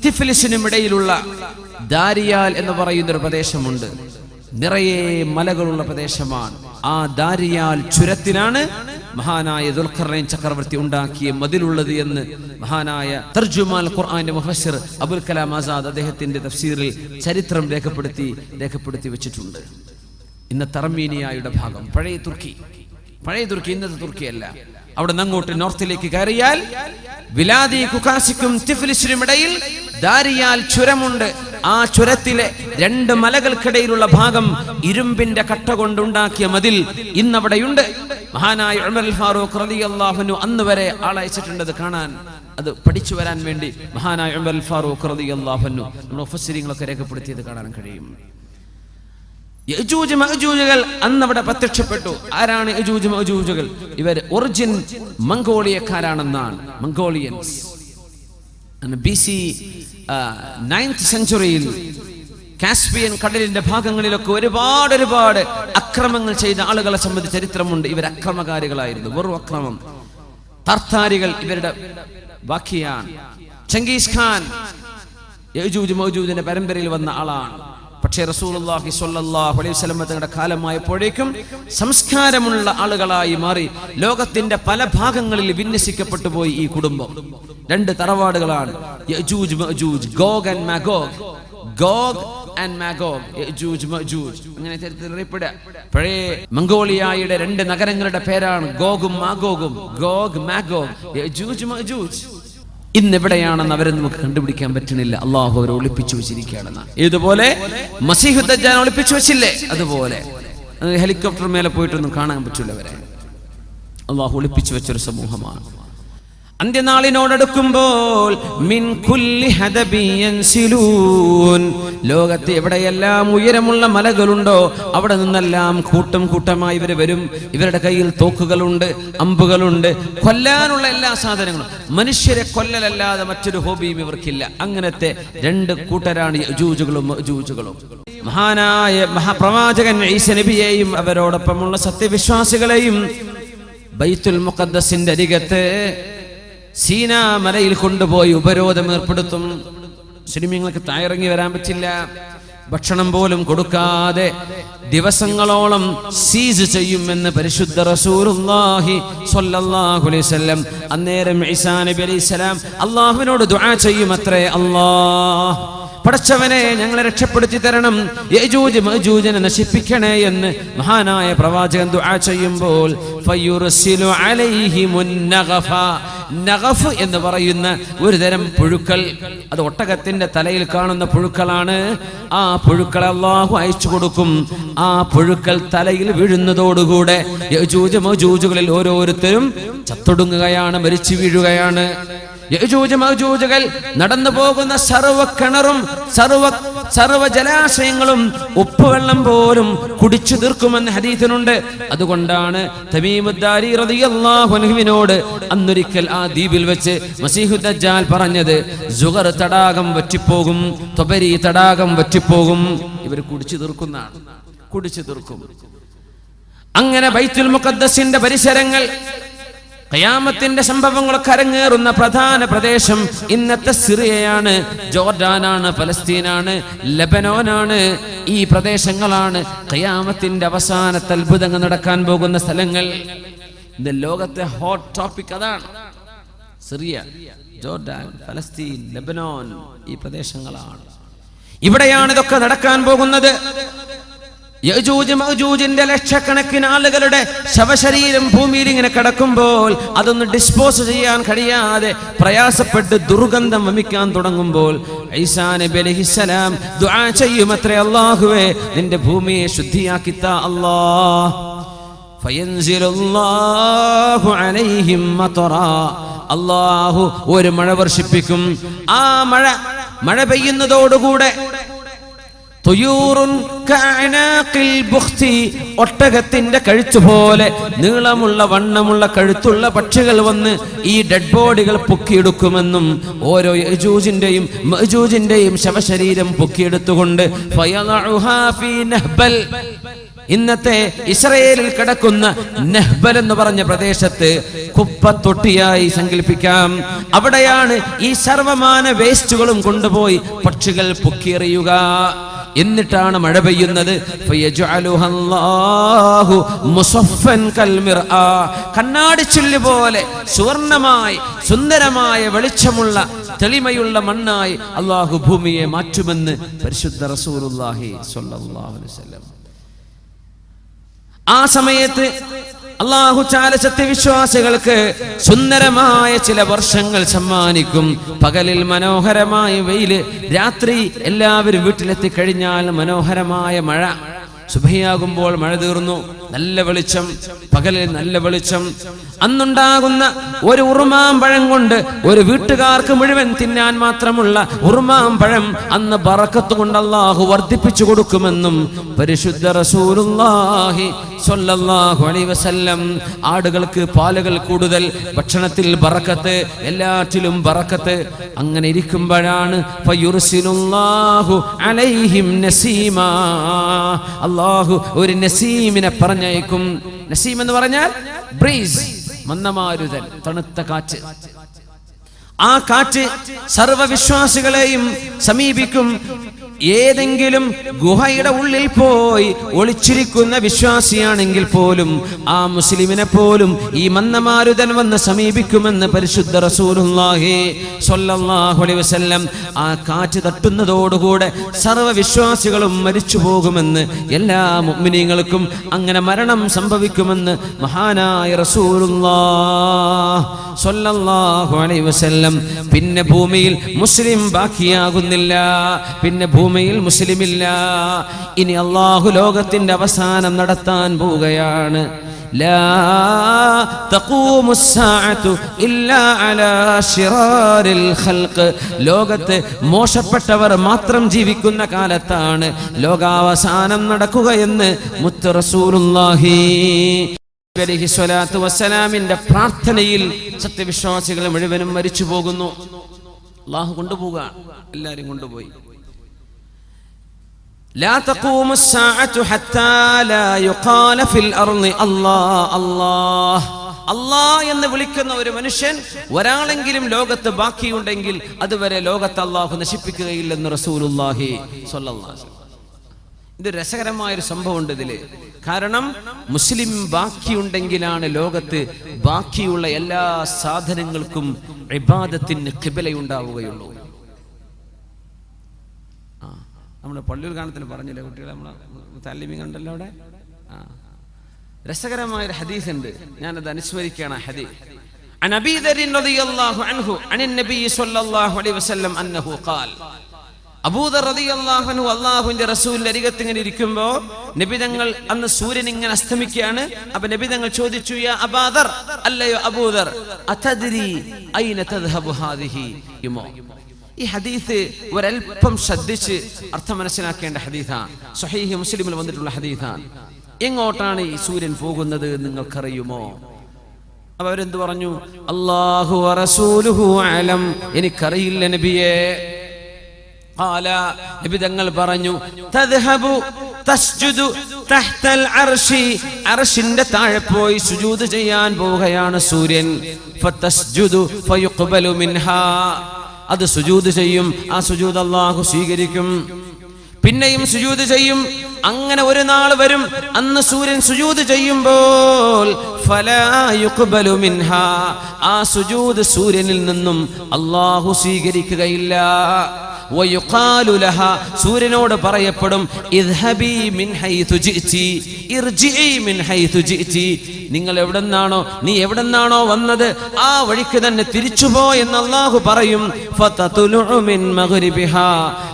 തിഫ്ലിസിനും ഇടയിലുള്ള ദാരിയാൽ എന്ന് പറയുന്നൊരു പ്രദേശമുണ്ട്. നിറയെ മലകളുള്ള പ്രദേശമാണ്. ആ ദാരിയാൽ ചുരത്തിലാണ് മഹാനായ ദുൽഖർനൈൻ ചക്രവർത്തി ഉണ്ടാക്കിയ മതിലുള്ളത് എന്ന് മഹാനായ തർജുമാൽ ഖുർആന്റെ മുഫസ്സിർ അബുൽ കലാം ആസാദ് അദ്ദേഹത്തിന്റെ തഫ്സീറിൽ ചരിത്രം രേഖപ്പെടുത്തി വെച്ചിട്ടുണ്ട്. ഇന്നത്തെ അർമീനിയയുടെ ഭാഗം, പഴയ തുർക്കി, ഇന്നത്തെ തുർക്കിയല്ല. അവിടെ നിന്ന് അങ്ങോട്ട് നോർത്തിലേക്ക് കയറിയാൽ വിലാദി ഖുഖാസിക്കും തിഫ്ലിസിനും ഇടയിൽ ദാരിയാൽ ചുരമുണ്ട്. ആ ചുരത്തിലെ 2 മലകൾക്കിടയിലുള്ള ഭാഗം ഇരുമ്പിന്റെ കട്ട കൊണ്ടുണ്ടാക്കിയ മതിൽ ഇന്നവിടെയുണ്ട്. മഹാനായ ഉമർ ഫാറൂഖ് റളിയല്ലാഹു അൻഹു അന്ന് വരെ ആളയച്ചിട്ടുണ്ട് കാണാൻ, അത് പഠിച്ചു വരാൻ വേണ്ടി. മഹാനായ ഉമർ ഫാറൂഖ് റളിയല്ലാഹു അൻഹു നമ്മുടെ മുഫസ്സിരീങ്ങളൊക്കെ രേഖപ്പെടുത്തിയത് കാണാൻ കഴിയും. യജൂജ് മഅജൂജുകൾ അന്ന് അവിടെ പ്രത്യക്ഷപ്പെട്ടു. ആരാണ് യജൂജ് മഅജൂജുകൾ? ഇവർ ഒറിജിൻ മംഗോളിയക്കാരാണെന്നാണ്. മംഗോളിയൻസ് BC 9th സെഞ്ചുറിയിൽ കാസ്പിയൻ കടലിന്റെ ഭാഗങ്ങളിലൊക്കെ ഒരുപാട് അക്രമങ്ങൾ ചെയ്ത ആളുകളെ സംബന്ധിച്ച് ചരിത്രമുണ്ട്. ഇവർ അക്രമകാരികളായിരുന്നു, വെറും അക്രമം. തർത്താരികൾ ഇവരുടെ ബാക്കിയാണ്. ചെങ്കീസ് ഖാൻ യജൂജ് മഅജൂജിന്റെ പരമ്പരയിൽ വന്ന ആളാണ്. പക്ഷേ റസൂലുള്ളാഹി സ്വല്ലല്ലാഹു അലൈഹി വസല്ലം തങ്ങളുടെ കാലമായപ്പോഴേക്കും സംസ്കാരമുള്ള ആളുകളായി മാറി. ലോകത്തിന്റെ പല ഭാഗങ്ങളിൽ വിന്യസിക്കപ്പെട്ടു പോയി ഈ കുടുംബം. 2 തറവാടുകളാണ് യജൂജ് മഅജൂജ്, Gog and Magog. Gog and Magog, യജൂജ് മഅജൂജ്, അങ്ങനെ ചരിത്രത്തിൽ അറിയപ്പെടുക. പഴയ മംഗോളിയയുടെ 2 നഗരങ്ങളുടെ പേരാണ് ഗോഗും മാഗോഗും. ഗോഗ് മാഗോഗ്, യജൂജ് മഅജൂജ്. ഇന്നെവിടെയാണെന്ന് അവരെ നമുക്ക് കണ്ടുപിടിക്കാൻ പറ്റുന്നില്ല. അള്ളാഹു അവരെ ഒളിപ്പിച്ചു വെച്ചിരിക്കുകയാണെന്ന്. ഇതുപോലെ മസീഹു ദജ്ജാൽ ഒളിപ്പിച്ചു വെച്ചില്ലേ, അതുപോലെ ഹെലികോപ്റ്റർ മേലെ പോയിട്ടൊന്നും കാണാൻ പറ്റില്ല. അവരെ അള്ളാഹു ഒളിപ്പിച്ചു വെച്ചൊരു സമൂഹമാണ്. അന്ത്യനാളിനോടടുക്കുമ്പോൾ മിൻ കുല്ലി ഹദബിൻ യൻസിലൂൻ, ലോകത്ത് എവിടെയെല്ലാം ഉയരമുള്ള മലകളുണ്ടോ അവിടെ നിന്നെല്ലാം കൂട്ടം കൂട്ടമായി ഇവർ വരും. ഇവരുടെ കയ്യിൽ തോക്കുകളുണ്ട്, അമ്പുകളുണ്ട്, കൊല്ലാനുള്ള എല്ലാ സാധനങ്ങളും. മനുഷ്യരെ കൊല്ലലല്ലാതെ മറ്റൊരു ഹോബിയും ഇവർക്കില്ല. അങ്ങനത്തെ 2 കൂട്ടരാണ് യജൂജുകളും മഅജൂജുകളും. മഹാനായ മഹാപ്രവാചകൻ ഈസ നബിയെയും അവരോടൊപ്പമുള്ള സത്യവിശ്വാസികളെയും ബൈത്തുൽ മുഖദ്ദസിന്റെ അരികത്ത് സീനാ മലയിൽ കൊണ്ടുപോയി ഉപരോധം ഏർപ്പെടുത്തും. മുസ്ലിമീങ്ങൾക്ക് താഴെയിറങ്ങി വരാൻ പറ്റില്ല. ഭക്ഷണം പോലും കൊടുക്കാതെ ദിവസങ്ങളോളം സീസ് ചെയ്യുമെന്ന് പരിശുദ്ധ റസൂലുള്ളാഹി സ്വല്ലല്ലാഹു അലൈഹി വസല്ലം. അന്നേരം ഈസാ നബി അലൈഹിസ്സലാം അല്ലാഹുവിനോട് ദുആ ചെയ്യുമത്രേ, അല്ലാഹ് പടച്ചവനെ ഞങ്ങളെ രക്ഷപ്പെടുത്തി തരണം, യജൂജ് മഅജൂജിനെ നശിപ്പിക്കണേ എന്ന് മഹാനായ പ്രവാചകൻ ദുആ ചെയ്യുമ്പോൾ ഫയുർസിലു അലൈഹിമുൻ നഗഫ, നഗഫ് എന്ന് പറയുന്ന ഒരു തരം പുഴുക്കൾ, അത് ഒട്ടകത്തിന്റെ തലയിൽ കാണുന്ന പുഴുക്കളാണ്. ആ പുഴുക്കളെ അല്ലാഹു അയച്ചു കൊടുക്കും. ആ പുഴുക്കൾ തലയിൽ വീഴുന്നതോടുകൂടെ യജൂജ് മഅജൂജുകളിൽ ഓരോരുത്തരും ചത്തൊടുങ്ങുകയാണ്, മരിച്ചു വീഴുകയാണ്. യജൂജ് മഅജൂജുകൾ നടന്നു പോകുന്ന സർവ്വ കിണറും സർവ്വ ജലാശയങ്ങളും ഉപ്പുവെള്ളം പോലും കുടിച്ചു തീർക്കുമെന്ന് ഹദീസിനുണ്ട്. അതുകൊണ്ടാണ് തമീമുദ്ദാരി റളിയല്ലാഹു അൻഹുവിനോട് അന്നൊരിക്കൽ ആ ദ്വീപിൽ വെച്ച് മസീഹു ദജ്ജാൽ പറഞ്ഞത്, സുഗർ തടാകം വറ്റിപ്പോകും, തൊബരി തടാകം വറ്റിപ്പോകും. ഇവർ കുടിച്ചു തീർക്കുന്നതാണ്, കുടിച്ചു തീർക്കും. അങ്ങനെ ബൈത്തുൽ മുഖദ്ദസിന്റെ പരിസരങ്ങൾ, ഖിയാമത്തിന്റെ സംഭവങ്ങളൊക്കെ അരങ്ങേറുന്ന പ്രധാന പ്രദേശം ഇന്നത്തെ സിറിയയാണ്, ജോർഡാനാണ്, ഫലസ്തീനാണ്, ലെബനോനാണ്. ഈ പ്രദേശങ്ങളാണ് ഖിയാമത്തിന്റെ അവസാനത്തെ അത്ഭുതങ്ങൾ നടക്കാൻ പോകുന്ന സ്ഥലങ്ങൾ. ഇന്ന് ലോകത്തെ ഹോട്ട് ടോപ്പിക് അതാണ്. സിറിയ, ജോർഡാൻ, ഫലസ്തീൻ, ലെബനോൻ, ഈ പ്രദേശങ്ങളാണ്. ഇവിടെയാണ് ഇതൊക്കെ നടക്കാൻ പോകുന്നത്. യജൂജ് മഅജൂജിന്റെ ലക്ഷക്കണക്കിന് ആളുകളുടെ ശവശരീരം ഭൂമിയിൽ ഇങ്ങനെ കിടക്കുമ്പോൾ അതൊന്ന് ഡിസ്പോസ് ചെയ്യാൻ കഴിയാതെ പ്രയാസപ്പെട്ട് ദുർഗന്ധം വമിക്കാൻ തുടങ്ങുമ്പോൾ ഈസാ നബി അലൈഹിസ്സലാം ദുആ ചെയ്യുമത്രേ, അല്ലാഹുവേ നിന്റെ ഭൂമിയെ ശുദ്ധിയാക്കി താ അല്ലാഹ്. ഫയൻസിലുല്ലാഹു അലൈഹിം മതറാ, അല്ലാഹു ഒരു മഴ വർഷിപ്പിക്കും. ആ മഴ പെയ്യുന്നതോടുകൂടെ ഒട്ടകത്തിന്റെ കഴുത്തു പോലെ നീളമുള്ള വണ്ണമുള്ള കഴുത്തുള്ള പക്ഷികൾ വന്ന് ഈ ഡെഡ് ബോഡികൾ പൊക്കിയെടുക്കുമെന്നും ഓരോ യജൂജിന്റെയും മഅജൂജിന്റെയും ശവശരീരം പൊക്കിയെടുത്തുകൊണ്ട് ഇന്നത്തെ ഇസ്രായേലിൽ കിടക്കുന്ന നെഹ്ബൽ എന്ന് പറഞ്ഞ പ്രദേശത്ത് കുപ്പത്തൊട്ടിയായി സങ്കല്പിക്കാം. അവിടെയാണ് ഈ സർവമാന വേസ്റ്റുകളും കൊണ്ടുപോയി പക്ഷികൾ പൊക്കിയെറിയുക. എന്നിട്ടാണ് മഴ പെയ്യുന്നത്. കണ്ണാടിച്ചില്ല് പോലെ സുവർണമായി സുന്ദരമായ വെളിച്ചമുള്ള തെളിമയുള്ള മണ്ണായി അല്ലാഹു ഭൂമിയെ മാറ്റുമെന്ന് പരിശുദ്ധ റസൂലുള്ളാഹി സ്വല്ലല്ലാഹു അലൈഹി വസല്ലം. ആ സമയത്ത് അല്ലാഹു തആല സത്യവിശ്വാസികൾക്ക് സുന്ദരമായ ചില വർഷങ്ങൾ സമ്മാനിക്കും. പകലിൽ മനോഹരമായ വെയില്, രാത്രി എല്ലാവരും വീട്ടിലെത്തി കഴിഞ്ഞാൽ മനോഹരമായ മഴ. സുബഹിയാകുമ്പോൾ മഴ തീർന്നു, നല്ല വെളിച്ചം, പകലിൽ നല്ല വെളിച്ചം. അന്നുണ്ടാകുന്ന ഒരു ഉറുമാമ്പഴം കൊണ്ട് ഒരു വീട്ടുകാർക്ക് മുഴുവൻ തിന്നാൻ മാത്രമുള്ള ഉറുമാമ്പഴം അന്ന് ബറക്കത്ത് കൊണ്ട് അല്ലാഹു വർദ്ധിപ്പിച്ചു കൊടുക്കുമെന്നും പരിശുദ്ധ റസൂലുള്ളാഹി സ്വല്ലല്ലാഹു അലൈഹി വസല്ലം. ആടുകൾക്ക് പാലുകൾ കൂടുതൽ, ഭക്ഷണത്തിൽ ബറക്കത്ത്, എല്ലാറ്റിലും ബറക്കത്ത്. അങ്ങനെ ഇരിക്കുമ്പോഴാണ് ഫയുർസിലുല്ലാഹു അലൈഹിം നസീമാ, അല്ലാഹു ഒരു നസീമിനെ പറഞ്ഞയക്കും. നസീം എന്ന് പറഞ്ഞാൽ ബ്രീസ്, മന്ദമാരുതൻ, തണുത്ത കാറ്റ്. ആ കാറ്റ് സർവവിശ്വാസികളെയും സമീപിക്കും. ഏതെങ്കിലും ഗുഹയുടെ ഉള്ളിൽ പോയി ഒളിച്ചിരിക്കുന്ന വിശ്വാസിയാണെങ്കിൽ പോലും ആ മുസ്ലിമിനെ പോലും ഈ മന്ദമാരുതൻ വന്ന് സമീപിക്കുമെന്ന് പരിശുദ്ധ റസൂലുള്ളാഹി സ്വല്ലല്ലാഹു അലൈഹി വസല്ലം. ആ കാറ്റ് തട്ടുന്നതോടുകൂടെ സർവവിശ്വാസികളും മരിച്ചു പോകുമെന്ന്, എല്ലാ മുഅ്മിനീങ്ങൾക്കും അങ്ങനെ മരണം സംഭവിക്കുമെന്ന് മഹാനായ റസൂലുള്ളാഹി സ്വല്ലല്ലാഹു അലൈഹി വസല്ലം. പിന്നെ ഭൂമിയിൽ മുസ്ലിം ബാക്കിയാകുന്നില്ല, പിന്നെ ഭൂമിയിൽ മുസ്ലിമില്ല. ഇനി അല്ലാഹു ലോകത്തിന്റെ അവസാനം നടത്താൻ പോവുകയാണ്. ലാ തഖൂമുസ് സാഅതു ഇല്ലാ അലാ ശിറാരിൽ ഖൽഖ്. ലോകത്ത് മോശപ്പെട്ടവർ മാത്രം ജീവിക്കുന്ന കാലത്താണ് ലോകാവസാനം നടക്കുകയെന്ന് മുത്ത് റസൂലുള്ളാഹി അലൈഹി സ്വലാത്തു വസ്സലാമിന്റെ പ്രാർത്ഥനയിൽ സത്യവിശ്വാസികൾ മുഴുവനും മരിച്ചു പോകുന്നു. അല്ലാഹു കൊണ്ടുപോവുക, എല്ലാവരും കൊണ്ടുപോയി. لا تقوم الساعة حتى لا يقال في الأرض الله الله الله എന്ന് വിളിക്കുന്ന ഒരു മനുഷ്യൻ ഒരാളെങ്കിലും ലോകത്ത് ബാക്കിയുണ്ടെങ്കിൽ അതുവരെ ലോകത്ത് അല്ലാഹു നശിപ്പിക്കുകയില്ലെന്ന് റസൂലുള്ളാഹി സ്വല്ലല്ലാഹു അലൈഹി വസല്ലം. ഇത് രസകരമായൊരു സംഭവമുണ്ട് ഇതില്. കാരണം മുസ്ലിം ബാക്കിയുണ്ടെങ്കിലാണ് ലോകത്ത് ബാക്കിയുള്ള എല്ലാ സാധനങ്ങൾക്കും ഇബാദത്തിന് ഖിബലയുണ്ടാവുകയുള്ളൂ. നമ്മുടെ പള്ളിയിൽ കാണത്തിന് പറഞ്ഞില്ലേ കുട്ടികളെ, നമ്മളെ താലിമി കണ്ടല്ലോ അവിടെ. രസകരമായൊരു ഹദീസ് ഉണ്ട്, ഞാനത് അനുസ്മരിക്കുകയാണ്. ഹദീസ് عن أبي ذر رضي الله عنه عن النبي صلى الله عليه وسلم أنه قال. അബൂദർ റളിയല്ലാഹു അൻഹു അല്ലാഹുവിന്റെ റസൂലിന്റെ അരികത്ത് ഇങ്ങനെ ഇരിക്കുമ്പോൾ നബി തങ്ങൾ, അന്ന് സൂര്യൻ ഇങ്ങനെ അസ്തമിക്കുകയാണ്. അപ്പൊ നബി തങ്ങൾ ചോദിച്ചു, യാ അബൂദർ, അല്ലയോ അബൂദർ, അതദ്രി ഐന തദ്ഹബു ഹാദിഹി യുമോ. ഈ ഹദീസ് ഒരൽപ്പം ശ്രദ്ധിച്ച് അർത്ഥം മനസ്സിലാക്കേണ്ട ഹദീസാണ്. സ്വഹീഹ് മുസ്ലിമിൽ വന്നിട്ടുള്ള ഹദീസാണ്. എങ്ങോട്ടാണ് ഈ സൂര്യൻ പോകുന്നത് നിങ്ങൾക്കറിയുമോ? അപ്പൊ അവരെന്ത് പറഞ്ഞു? അല്ലാഹു വറസൂലുഹു അലം, എനിക്കറിയില്ല നബിയേ. ഖാല, നബി തങ്ങൾ പറഞ്ഞു, തദ്ഹബു തസ്ജുദു തഹ്തൽ അർശി, അർശിന്റെ താഴെ പോയി സുജൂദ് ചെയ്യാൻ പോവുകയാണ് സൂര്യൻ. ഫതസ്ജുദു ഫയുഖ്ബലു മിൻഹാ, അത് സുജൂദ് ചെയ്യും, ആ സുജൂദ് അല്ലാഹു സ്വീകരിക്കും. പിന്നെയും സുജൂദ് ചെയ്യും. അങ്ങനെ ഒരു നാൾ വരും, അന്ന് സൂര്യൻ സുജൂദ് ചെയ്യുമ്പോൾ ഫലാ യുഖ്ബലു മിൻഹാ, ആ സുജൂദ് സൂര്യനിൽ നിന്നും അല്ലാഹു സ്വീകരിക്കുകയില്ല. വയുഖാലു ലഹാ, സൂര്യനോട് പറയപ്പെടും, ഇദ്ഹബി മിൻ ഹൈതു ജിഇതി ഇർജിഇ മിൻ ഹൈതു ജിഇതി, നിങ്ങൾ എവിടെന്നാണോ, നീ എവിടെന്നാണോ വന്നത് ആ വഴിക്ക് തന്നെ തിരിച്ചുപോ എന്ന് അല്ലാഹു പറയും. ഫതതുലു മിൻ മഗ്രിബിഹാ,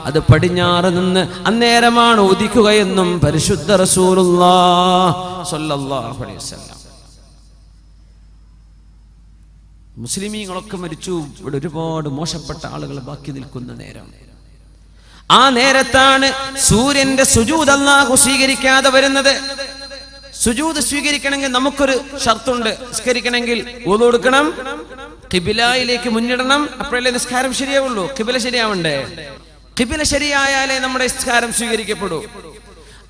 അത് പടിഞ്ഞാറ് നിന്ന് അന്നേരമാണ് ഉദിക്കുകയെന്നും പരിശുദ്ധ റസൂലുള്ളാഹി സ്വല്ലല്ലാഹു അലൈഹി വസല്ലം. മുസ്ലിമീങ്ങളൊക്കെ മരിച്ചു, ഇവിടെ ഒരുപാട് മോശപ്പെട്ട ആളുകൾ ബാക്കി നിൽക്കുന്ന നേരം. ആ നേരത്താണ് സൂര്യന്റെ സുജൂദ് അല്ലാഹു സ്വീകരിക്കാതെ വരുന്നത്. സുജൂദ് സ്വീകരിക്കണമെങ്കിൽ നമുക്കൊരു ഷർത്തുണ്ട്. നിസ്കരിക്കണമെങ്കിൽ വുളു എടുക്കണം, ഖിബിലയിലേക്ക് മുന്നിടണം, അപ്പോഴല്ലേ നിസ്കാരം ശരിയാവുള്ളൂ. ഖിബില ശരിയാവണ്ടേ? ഖിബില ശരിയായാലേ നമ്മുടെ നിസ്കാരം സ്വീകരിക്കപ്പെടൂ.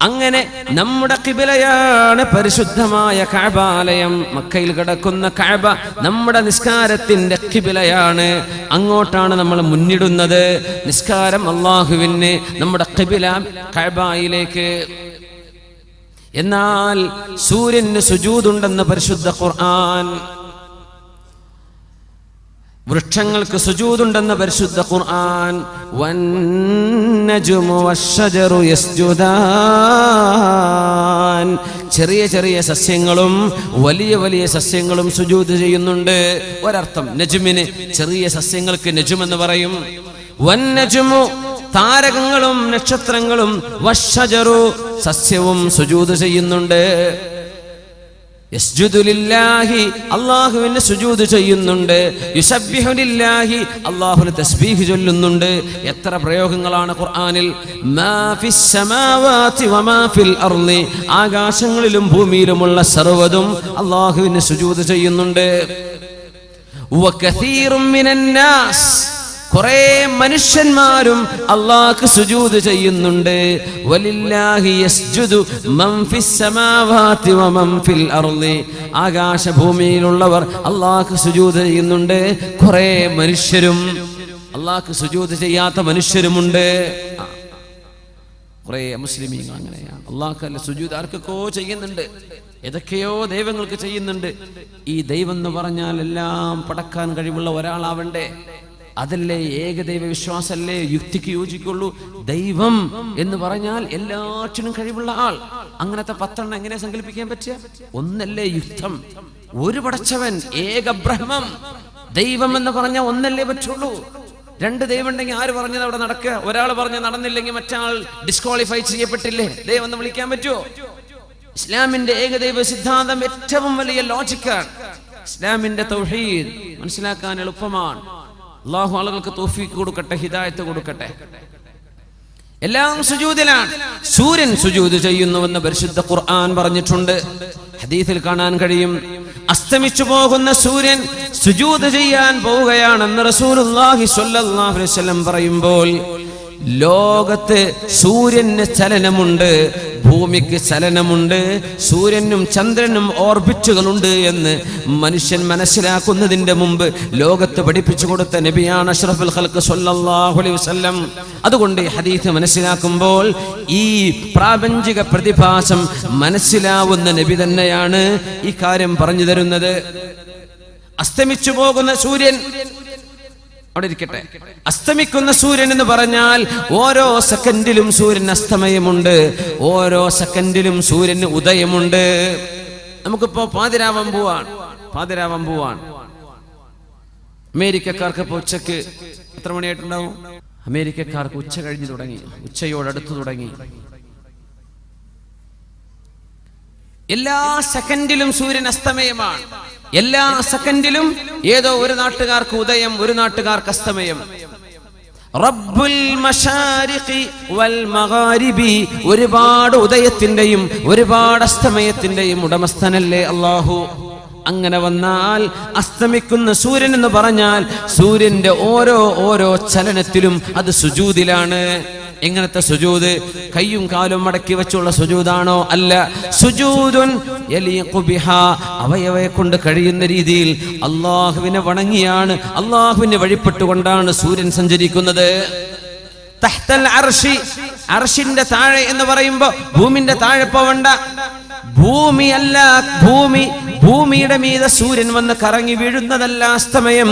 അങ്ങനെ നമ്മുടെ ഖിബലയാണ് പരിശുദ്ധമായ കഅബാലയം. മക്കയിൽ കിടക്കുന്ന കഅബ നമ്മുടെ നിസ്കാരത്തിന്റെ ഖിബലയാണ്. അങ്ങോട്ടാണ് നമ്മൾ മുന്നിടുന്നത്. നിസ്കാരം അല്ലാഹുവിന്, നമ്മുടെ ഖിബല കഅബയിലേക്ക്. എന്നാൽ സൂര്യന് സുജൂദുണ്ടെന്ന് പരിശുദ്ധ ഖുർആൻ, വൃക്ഷങ്ങൾക്ക് സുജൂദുണ്ടെന്ന് പരിശുദ്ധ ഖുർആൻ. വന്നജ്മു വശ്ശജറു യസ്ജുദാൻ, ചെറിയ ചെറിയ സസ്യങ്ങളും വലിയ വലിയ സസ്യങ്ങളും സുജൂദ് ചെയ്യുന്നുണ്ട്. ഒരർത്ഥം നജ്മിന്, ചെറിയ സസ്യങ്ങൾക്ക് നജ്ം എന്ന് പറയും. വന്നജ്മു താരകങ്ങളും നക്ഷത്രങ്ങളും വശജറു സസ്യവും സുജൂദ് ചെയ്യുന്നുണ്ട്. യസ്ജുദു ലില്ലാഹി അല്ലാഹുവിന് സുജൂദ് ചെയ്യുന്നുണ്ട്. യുസബ്ബിഹു ലില്ലാഹി അല്ലാഹുവിന് തസ്ബീഹ് ചൊല്ലുന്നുണ്ട്. എത്ര പ്രയോഗങ്ങളാണ് ഖുർആനിൽ. മാ ഫിസ് സമാവാതി വമാ ഫിൽ അർളി ആകാശങ്ങളിലും ഭൂമിയിലുമുള്ള സർവ്വതും അല്ലാഹുവിന് സുജൂദ് ചെയ്യുന്നുണ്ട്. വകസീറും മിനൻ നാസ് കുറേ മനുഷ്യന്മാരും അല്ലാഹുക്ക് സുജൂദ് ചെയ്യുന്നുണ്ട്. വലില്ലാഹി യസ്ജുദു മൻ ഫിസ് സമാവാതി വമൻ ഫിൽ അർളി ആകാശഭൂമിയിലുള്ളവർ അല്ലാഹുക്ക് സുജൂദ് ചെയ്യുന്നുണ്ട്. കുറേ മനുഷ്യരും അല്ലാഹുക്ക് സുജൂദ് ചെയ്യാത്ത മനുഷ്യരുമുണ്ട്. കുറേ മുസ്ലിമീങ്ങൾ അങ്ങനെയാണ്. അല്ലാഹുക്ക് സുജൂദ് ആർക്കൊക്കെ ചെയ്യുന്നുണ്ട്, ഏതൊക്കെയോ ദൈവങ്ങൾക്ക് ചെയ്യുന്നുണ്ട്. ഈ ദൈവം എന്ന് പറഞ്ഞാൽ എല്ലാം പടക്കാൻ കഴിവുള്ള ഒരാളാവണ്ടേ? അതല്ലേ ഏകദൈവ വിശ്വാസല്ലേ യുക്തിക്ക് യോജിക്കുള്ളൂ. ദൈവം എന്ന് പറഞ്ഞാൽ എല്ലാറ്റിനും കഴിവുള്ള ആൾ. അങ്ങനത്തെ 10 എങ്ങനെ സങ്കല്പിക്കാൻ പറ്റുക? ഒന്നല്ലേ യുക്തം, ഒരു പടച്ചവൻ, ഏക ബ്രഹ്മം. ദൈവം എന്ന് പറഞ്ഞാൽ ഒന്നല്ലേ പറ്റുള്ളൂ. 2 ദൈവം ഉണ്ടെങ്കിൽ ആര് പറഞ്ഞത് അവിടെ നടക്കുക? ഒരാൾ പറഞ്ഞ് നടന്നില്ലെങ്കിൽ മറ്റാൾ ഡിസ്ക്വാളിഫൈ ചെയ്യപ്പെട്ടില്ലേ? ദൈവം എന്ന് വിളിക്കാൻ പറ്റുമോ? ഇസ്ലാമിന്റെ ഏകദൈവ സിദ്ധാന്തം ഏറ്റവും വലിയ ലോജിക്കാണ്. ഇസ്ലാമിന്റെ തൗഹീദ് മനസ്സിലാക്കാൻ എളുപ്പമാണ്. അല്ലാഹു ആളുകൾക്ക് തൗഫീഖ് കൊടുക്കട്ടെ, ഹിദായത്ത് കൊടുക്കട്ടെ. എല്ലാം സുജൂദിലാണ്. സൂര്യൻ സുജൂദ് ചെയ്യുന്നുവെന്ന് പരിശുദ്ധ ഖുർആൻ പറഞ്ഞിട്ടുണ്ട്. ഹദീസിൽ കാണാൻ കഴിയും. അസ്തമിച്ചു പോകുന്ന സൂര്യൻ സുജൂദ് ചെയ്യാൻ പോവുകയാണെന്ന് റസൂലുള്ളാഹി സ്വല്ലല്ലാഹു അലൈഹി വസല്ലം പറയുമ്പോൾ ലോകത്ത് സൂര്യന് ചലനമുണ്ട്, ഭൂമിക്ക് ചലനമുണ്ട്, സൂര്യനും ചന്ദ്രനും ഓർബിറ്റുകളുണ്ട് എന്ന് മനുഷ്യൻ മനസ്സിലാക്കുന്നതിന്റെ മുമ്പ് ലോകത്ത് പഠിപ്പിച്ചു കൊടുത്ത നബിയാണ് അഷ്റഫുൽ ഖൽഖ് സ്വല്ലല്ലാഹു അലൈഹി വസല്ലം. അതുകൊണ്ട് ഈ ഹദീസ് മനസ്സിലാക്കുമ്പോൾ ഈ പ്രാപഞ്ചിക പ്രതിഭാസം മനസ്സിലാവുന്ന നബി തന്നെയാണ് ഈ കാര്യം പറഞ്ഞു തരുന്നത്. അസ്തമിച്ചു പോകുന്ന സൂര്യൻ അവിടെ ഇരിക്കട്ടെ. അസ്തമിക്കുന്ന സൂര്യൻ എന്ന് പറഞ്ഞാൽ ഓരോ സെക്കൻഡിലും സൂര്യൻ അസ്തമയമുണ്ട്, ഓരോ സെക്കൻഡിലും സൂര്യന് ഉദയമുണ്ട്. നമുക്കിപ്പോ പാതിരാവാൻ പോവാണ്. അമേരിക്കക്കാർക്ക് ഇപ്പൊ ഉച്ചക്ക് എത്ര മണിയായിട്ടുണ്ടാവും? അമേരിക്കക്കാർക്ക് ഉച്ച കഴിഞ്ഞു തുടങ്ങി, ഉച്ചയോടടുത്തു തുടങ്ങി. എല്ലാ സെക്കൻഡിലും സൂര്യൻ അസ്തമയമാണ്. എല്ലാ സെക്കൻഡിലും ഏതോ ഒരു നാട്ടുകാർക്ക് ഉദയം, ഒരു നാട്ടുകാർക്ക് അസ്തമയം. റബ്ബുൽ മശാരിഖി വൽ മഗാരിബി ഒരുപാട് ഉദയത്തിന്റെയും ഒരുപാട് അസ്തമയത്തിന്റെയും ഉടമസ്ഥനല്ലേ അല്ലാഹു. അങ്ങനെ വന്നാൽ അസ്തമിക്കുന്ന സൂര്യൻ എന്ന് പറഞ്ഞാൽ സൂര്യന്റെ ഓരോ ചലനത്തിലും അത് സുജൂദിലാണ്. എങ്ങനത്തെ സുജൂദ്? കയ്യും കാലും മടക്കി വെച്ചുള്ള സുജൂദാണോ? അല്ല. സുജൂദുൻ യലീഖു ബിഹാ അവയവയെ കൊണ്ട് കഴിയുന്ന രീതിയിൽ അല്ലാഹുവിനെ വണങ്ങിയാണ്, അല്ലാഹുവിനെ വഴിപ്പെട്ടുകൊണ്ടാണ് സൂര്യൻ സഞ്ചരിക്കുന്നത്. തഹ്തൽ അർശി അർശിന്റെ താഴെ എന്ന് പറയുമ്പോ ഭൂമിന്റെ താഴെ പോവണ്ട. ഭൂമിയല്ല, ഭൂമിയുടെ മീതെ സൂര്യൻ വന്ന് കറങ്ങി വീഴുന്നതല്ല അസ്തമയം.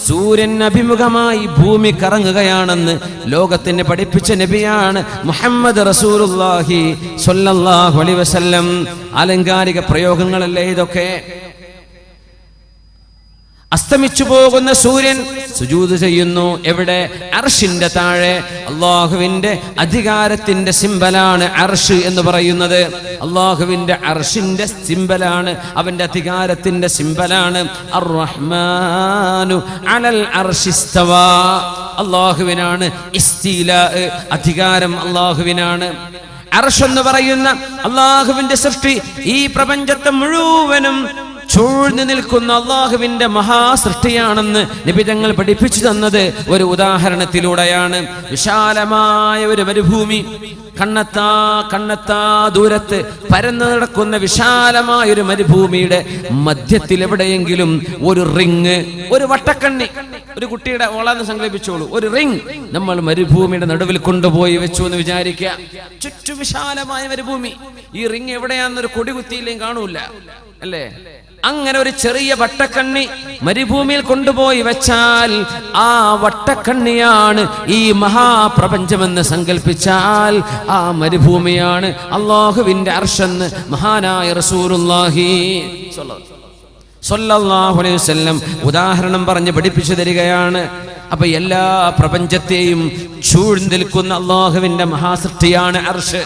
സൂര്യൻ അഭിമുഖമായി ഭൂമി കറങ്ങുകയാണെന്ന് ലോകത്തിന് പഠിപ്പിച്ച നബിയാണ് മുഹമ്മദ് റസൂലുള്ളാഹി സ്വല്ലല്ലാഹു അലൈഹി വസല്ലം. ആലങ്കാരിക പ്രയോഗങ്ങളല്ലേ ഇതൊക്കെ. അസ്തമിച്ചു പോകുന്ന സൂര്യൻ സുജൂദ് ചെയ്യുന്നു. എവിടെ? അർശിന്റെ താഴെ. അല്ലാഹുവിന്റെ അധികാരത്തിന്റെ സിംബലാണ് അർശ് എന്ന് പറയുന്നത്. അല്ലാഹുവിന്റെ അർശിന്റെ സിംബലാണ്, അവന്റെ അധികാരത്തിന്റെ സിംബലാണ്. അർ-റഹ്മാനു അലൽ അർശി ഇസ്തവാ. അല്ലാഹുവിനാണ് ഇസ്തിലാ, അധികാരം അല്ലാഹുവിനാണ്. അർശ് എന്ന് പറയുന്ന അല്ലാഹുവിന്റെ സൃഷ്ടി ഈ പ്രപഞ്ചത്തെ മുഴുവനും ചൂഴ്ന്നു നിൽക്കുന്ന അല്ലാഹുവിന്റെ മഹാസൃഷ്ടിയാണെന്ന് നബി തങ്ങൾ പഠിപ്പിച്ചു തന്നത് ഒരു ഉദാഹരണത്തിലൂടെയാണ്. വിശാലമായ ഒരു മരുഭൂമി, കണ്ണെത്താ ദൂരത്ത് പരന്നു നടക്കുന്ന വിശാലമായ ഒരു മരുഭൂമിയുടെ മധ്യത്തിൽ എവിടെയെങ്കിലും ഒരു റിങ്, ഒരു വട്ടക്കണ്ണി, ഒരു കുട്ടിയുടെ ഓളാന്ന് സങ്കല്പിച്ചോളൂ. ഒരു റിങ് നമ്മൾ മരുഭൂമിയുടെ നടുവിൽ കൊണ്ടുപോയി വെച്ചു എന്ന് വിചാരിക്കുക. ചുറ്റു വിശാലമായ മരുഭൂമി. ഈ റിങ് എവിടെയാണെന്നൊരു കൊടി കുത്തിയില്ലെങ്കിൽ കാണൂല, അല്ലേ? അങ്ങനെ ഒരു ചെറിയ വട്ടക്കണ്ണി മരുഭൂമിയിൽ കൊണ്ടുപോയി വെച്ചാൽ ആ വട്ടക്കണ്ണിയാണ് ഈ മഹാപ്രപഞ്ചമെന്ന് സങ്കല്പിച്ചാൽ ആ മരുഭൂമിയാണ് അല്ലാഹുവിന്റെ അർശെന്ന് മഹാനായ റസൂലുള്ളാഹി സ്വല്ലല്ലാഹു അലൈഹി വസല്ലം ഉദാഹരണം പറഞ്ഞ് പഠിപ്പിച്ചു തരികയാണ്. അപ്പൊ എല്ലാ പ്രപഞ്ചത്തെയും ചൂഴ്ന്നു നിൽക്കുന്ന അല്ലാഹുവിന്റെ മഹാസൃഷ്ടിയാണ് അർശ്.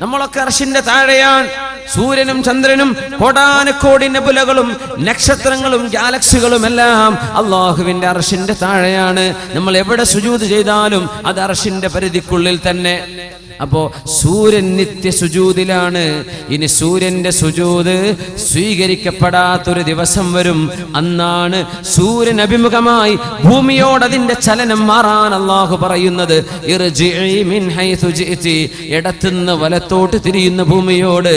നമ്മളൊക്കെ അർശിന്റെ താഴെയാണ്. സൂര്യനും ചന്ദ്രനും കോടാനക്കോടി നെബുലകളും നക്ഷത്രങ്ങളും ഗാലക്സികളും എല്ലാം അല്ലാഹുവിന്റെ അർശിന്റെ താഴെയാണ്. നമ്മൾ എവിടെ സുജൂദ് ചെയ്താലും അത് അർശിന്റെ പരിധിക്കുള്ളിൽ തന്നെ. അപ്പോ സൂര്യൻ നിത്യ സുജൂദിലാണ്. ഇനി സൂര്യന്റെ സുജൂദ് സ്വീകരിക്കപ്പെടാത്തൊരു ദിവസം വരും. അന്നാണ് സൂര്യൻ അഭിമുഖമായി ഭൂമിയോട് അതിന്റെ ചലനം മാറാൻ അല്ലാഹു പറയുന്നത്, ഇർജിഇ മിൻ ഹൈസു ജിഇതി. ഇടത്തുനിന്ന് വലത്തോട്ട് തിരിയുന്ന ഭൂമിയോട്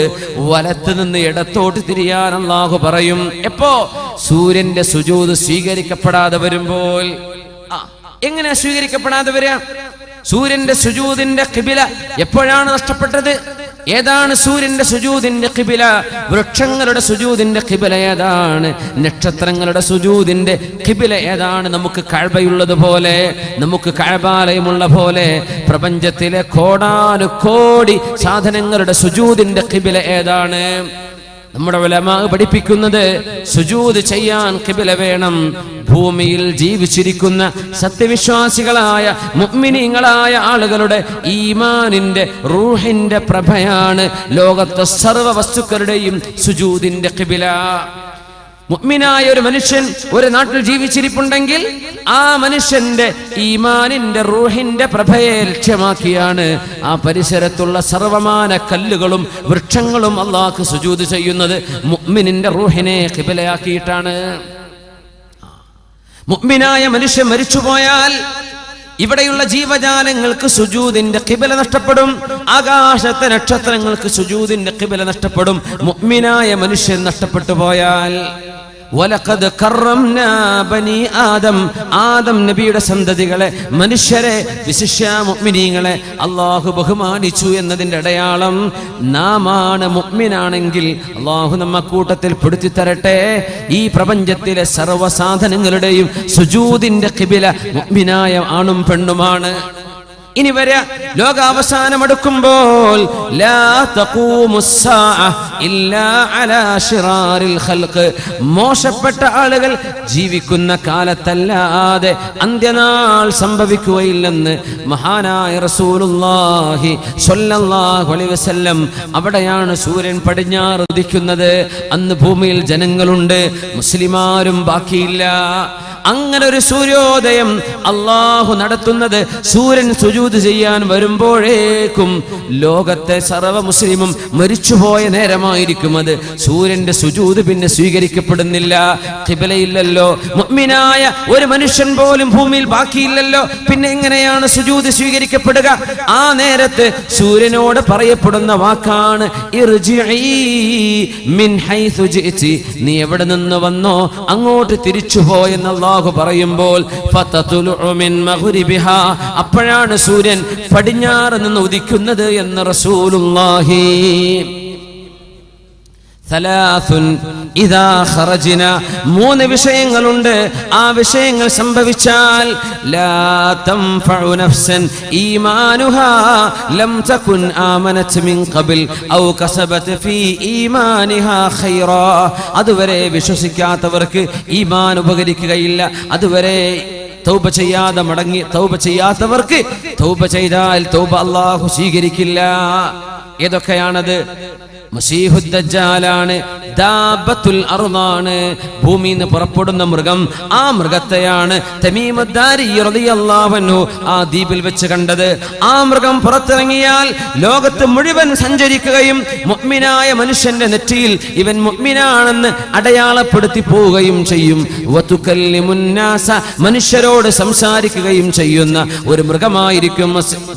വലത്ത് നിന്ന് ഇടത്തോട്ട് തിരിയാൻ അല്ലാഹു പറയും. എപ്പോ? സൂര്യന്റെ സുജൂദ് സ്വീകരിക്കപ്പെടാതെ വരുമ്പോൾ. എങ്ങനെ സ്വീകരിക്കപ്പെടാതെ വരിക? സൂര്യന്റെ സുജൂദിന്റെ ഖിബില എപ്പോഴാണ് നഷ്ടപ്പെട്ടത്? ഏതാണ് സൂര്യന്റെ സുജൂദിന്റെ ഖിബില? വൃക്ഷങ്ങളുടെ സുജൂദിന്റെ ഖിബില ഏതാണ്? നക്ഷത്രങ്ങളുടെ സുജൂദിന്റെ ഖിബില ഏതാണ്? നമുക്ക് കഅബയുള്ളത് പോലെ, നമുക്ക് കഅബാലയമുള്ള പോലെ പ്രപഞ്ചത്തിലെ കോടാനുകോടി സാധനങ്ങളുടെ സുജൂദിന്റെ ഖിബില ഏതാണ്? നമ്മുടെ ഉലമാ പഠിപ്പിക്കുന്നത് സുജൂദ് ചെയ്യാൻ ഖിബില വേണം. ഭൂമിയിൽ ജീവിച്ചിരിക്കുന്ന സത്യവിശ്വാസികളായ മുഅ്മിനീങ്ങളായ ആളുകളുടെ ഈമാനിന്റെ റൂഹിന്റെ പ്രഭയാണ് ലോകത്തെ സർവ്വ വസ്തുക്കളുടെയും സുജൂദിന്റെ ഖിബില. മുഅ്മിനായ ഒരു മനുഷ്യൻ ഒരു നാട്ടിൽ ജീവിച്ചിരിപ്പുണ്ടെങ്കിൽ ആ മനുഷ്യന്റെ ഈമാനിന്റെ റൂഹിന്റെ പ്രഭയെ ലക്ഷ്യമാക്കിയാണ് ആ പരിസരത്തുള്ള സർവമാന കല്ലുകളും വൃക്ഷങ്ങളും അല്ലാഹു സുജൂദ് ചെയ്യുന്നത്. മുഅ്മിനിന്റെ റൂഹിനെ ഖിബലയാക്കിയിട്ടാണ്. മുഅ്മിനായ മനുഷ്യൻ മരിച്ചുപോയാൽ ഇവിടെയുള്ള ജീവജാലങ്ങൾക്ക് സുജൂദിന്റെ ഖിബല നഷ്ടപ്പെടും. ആകാശത്തെ നക്ഷത്രങ്ങൾക്ക് സുജൂദിന്റെ ഖിബല നഷ്ടപ്പെടും. മുഅ്മിനായ മനുഷ്യൻ നഷ്ടപ്പെട്ടു പോയാൽ വലഖദ് കറംനാ ബനി ആദം, ആദം നബിയുടെ സന്തതികളെ, മനുഷ്യരെ, വിശിഷ്യ മുഅ്മിനീങ്ങളെ അല്ലാഹു ബഹുമാനിച്ചു എന്നതിന്റെ അടയാളം നാമാണ്. മുഅ്മിനാണെങ്കിൽ അല്ലാഹു നമ്മെ കൂട്ടത്തിൽ പെടുത്തി തരട്ടെ. ഈ പ്രപഞ്ചത്തിലെ സർവ്വ സാധനങ്ങളുടെയും സുജൂദിന്റെ ഖിബില മുഅ്മിനായ ആണും പെണ്ണുമാണ്. ഇനി വരെ ലോകാവസാനം അടുക്കുമ്പോൾ ലാ തഖൂമുസ്സാഅ ഇല്ലാ അലാ ശിറാറിൽ ഖൽഖ്, മോശപ്പെട്ട ആളുകൾ ജീവിക്കുന്ന കാലത്തല്ലാതെ അന്ത്യനാൾ സംഭവിക്കുകയില്ലെന്ന് മഹാനായ റസൂലുള്ളാഹി സ്വല്ലല്ലാഹു അലൈഹി വസല്ലം. അവിടെയാണ് സൂര്യൻ പടിഞ്ഞാറ് ഉദിക്കുന്നത്. അന്ന് ഭൂമിയിൽ ജനങ്ങളുണ്ട്, മുസ്ലിമാരും ബാക്കിയില്ല. അങ്ങനെ ഒരു സൂര്യോദയം അല്ലാഹു നടത്തുന്നത് സൂര്യൻ സുജൂദ് ചെയ്യാൻ വരുമ്പോഴേക്കും ലോകത്തെ സർവ്വ മുസ്ലിമും മരിച്ചുപോയ നേരമായിരിക്കും. അത് സൂര്യന്റെ സുജൂദ് പിന്നെ സ്വീകരിക്കപ്പെടുന്നില്ല. ഖിബലയില്ലല്ലോ, മുഅ്മിനായ ഒരു മനുഷ്യൻ പോലും ഭൂമിയിൽ ബാക്കിയില്ലല്ലോ. പിന്നെ എങ്ങനെയാണ് സുജൂദ് സ്വീകരിക്കപ്പെടുക? ആ നേരത്ത് സൂര്യനോട് പറയപ്പെടുന്ന വാക്കാണ് ഇർജിഇ മിൻ ഹൈസു ജിഇതി. നീ എവിടെ നിന്ന് വന്നോ അങ്ങോട്ട് തിരിച്ചുപോയെന്ന് അല്ലാഹു പറയുമ്പോൾ ഫതതുലു മിൻ മഗ്രിബിഹാ, അപ്പോഴാണ് സൂര്യൻ പടിഞ്ഞാറ് നിന്ന് ഉദിക്കുന്നത് എന്ന് റസൂലുള്ളാഹി. മൂന്ന് വിഷയങ്ങളുണ്ട്. ആ വിഷയങ്ങൾ സംഭവിച്ചാൽ ലാ തൻഫഉ നഫ്സൻ ഈമാനുഹാ ലം തകുൻ ആമനത് മിൻ ഖബൽ ഔ കസബത് ഫീ ഈമാനിഹാ ഖൈറാ. അതുവരെ വിശ്വസിക്കാത്തവർക്ക് ഈമാൻ ഉപകരിക്കുകയില്ല. അതുവരെ തൗബ ചെയ്യാതെ മടങ്ങി തൗബ ചെയ്യാത്തവർക്ക് തൗബ ചെയ്താൽ തൗബ അല്ലാഹു സ്വീകരിക്കില്ല. ഏതൊക്കെയാണത്? മസീഹുദ് ദജ്ജാലാണ്, ദാബത്തുൽ അർദാണ്, ഭൂമിയിൽ നിന്ന് പുറപ്പെടുന്ന മൃഗം. ആ മൃഗത്തെയാണ് തമീമുദ് ദാരി റളിയല്ലാഹു അൻഹു ആ ദ്വീപിൽ വെച്ച് കണ്ടത്. ആ മൃഗം പുറത്തിറങ്ങിയാൽ ലോകത്ത് മുഴുവൻ സഞ്ചരിക്കുകയും മുഅ്മിനായ മനുഷ്യന്റെ നെറ്റിയിൽ ഇവൻ മുഅ്മിനാണെന്ന് അടയാളപ്പെടുത്തി പോവുകയും ചെയ്യും. വതുകല്ലിമുന്നാസ, മനുഷ്യരോട് സംസാരിക്കുകയും ചെയ്യുന്ന ഒരു മൃഗമായിരിക്കും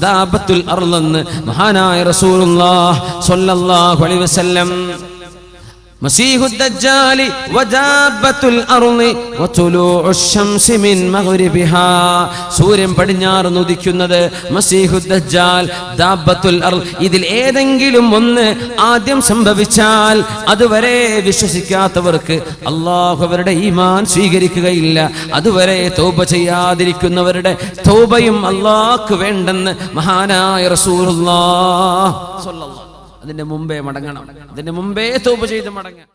ദാബത്തുൽ അർദ് എന്ന് മഹാനായ റസൂലുള്ളാഹി സ്വല്ലല്ലാഹു അലൈഹി വസല്ലം. മസീഹുദ് ദജ്ജാലി വദാബത്തുൽ അർളി വതുലൂഉശ് ശംസി മിൻ മഗ്രിബിഹാ, സൂര്യൻ പടിഞ്ഞാറ് ഉദിക്കുന്നത്, മസീഹുദ് ദജ്ജാൽ, ദാബത്തുൽ അർള്. ഇതിൽ ഏതെങ്കിലും ഒന്ന് ആദ്യം സംഭവിച്ചാൽ അതുവരെ വിശ്വസിക്കാത്തവർക്ക് അല്ലാഹു അവരുടെ ഈമാൻ സ്വീകരിക്കുകയില്ല. അതുവരെ തൗബ ചെയ്യാതിരിക്കുന്നവരുടെ തൗബയും അല്ലാഹുക്ക് വേണ്ടെന്ന് മഹാനായ റസൂലുള്ളാഹി സ്വല്ലല്ലാഹു. അതിന്റെ മുമ്പേ മടങ്ങണം, അതിന്റെ മുമ്പേ തൗബ ചെയ്ത് മടങ്ങണം.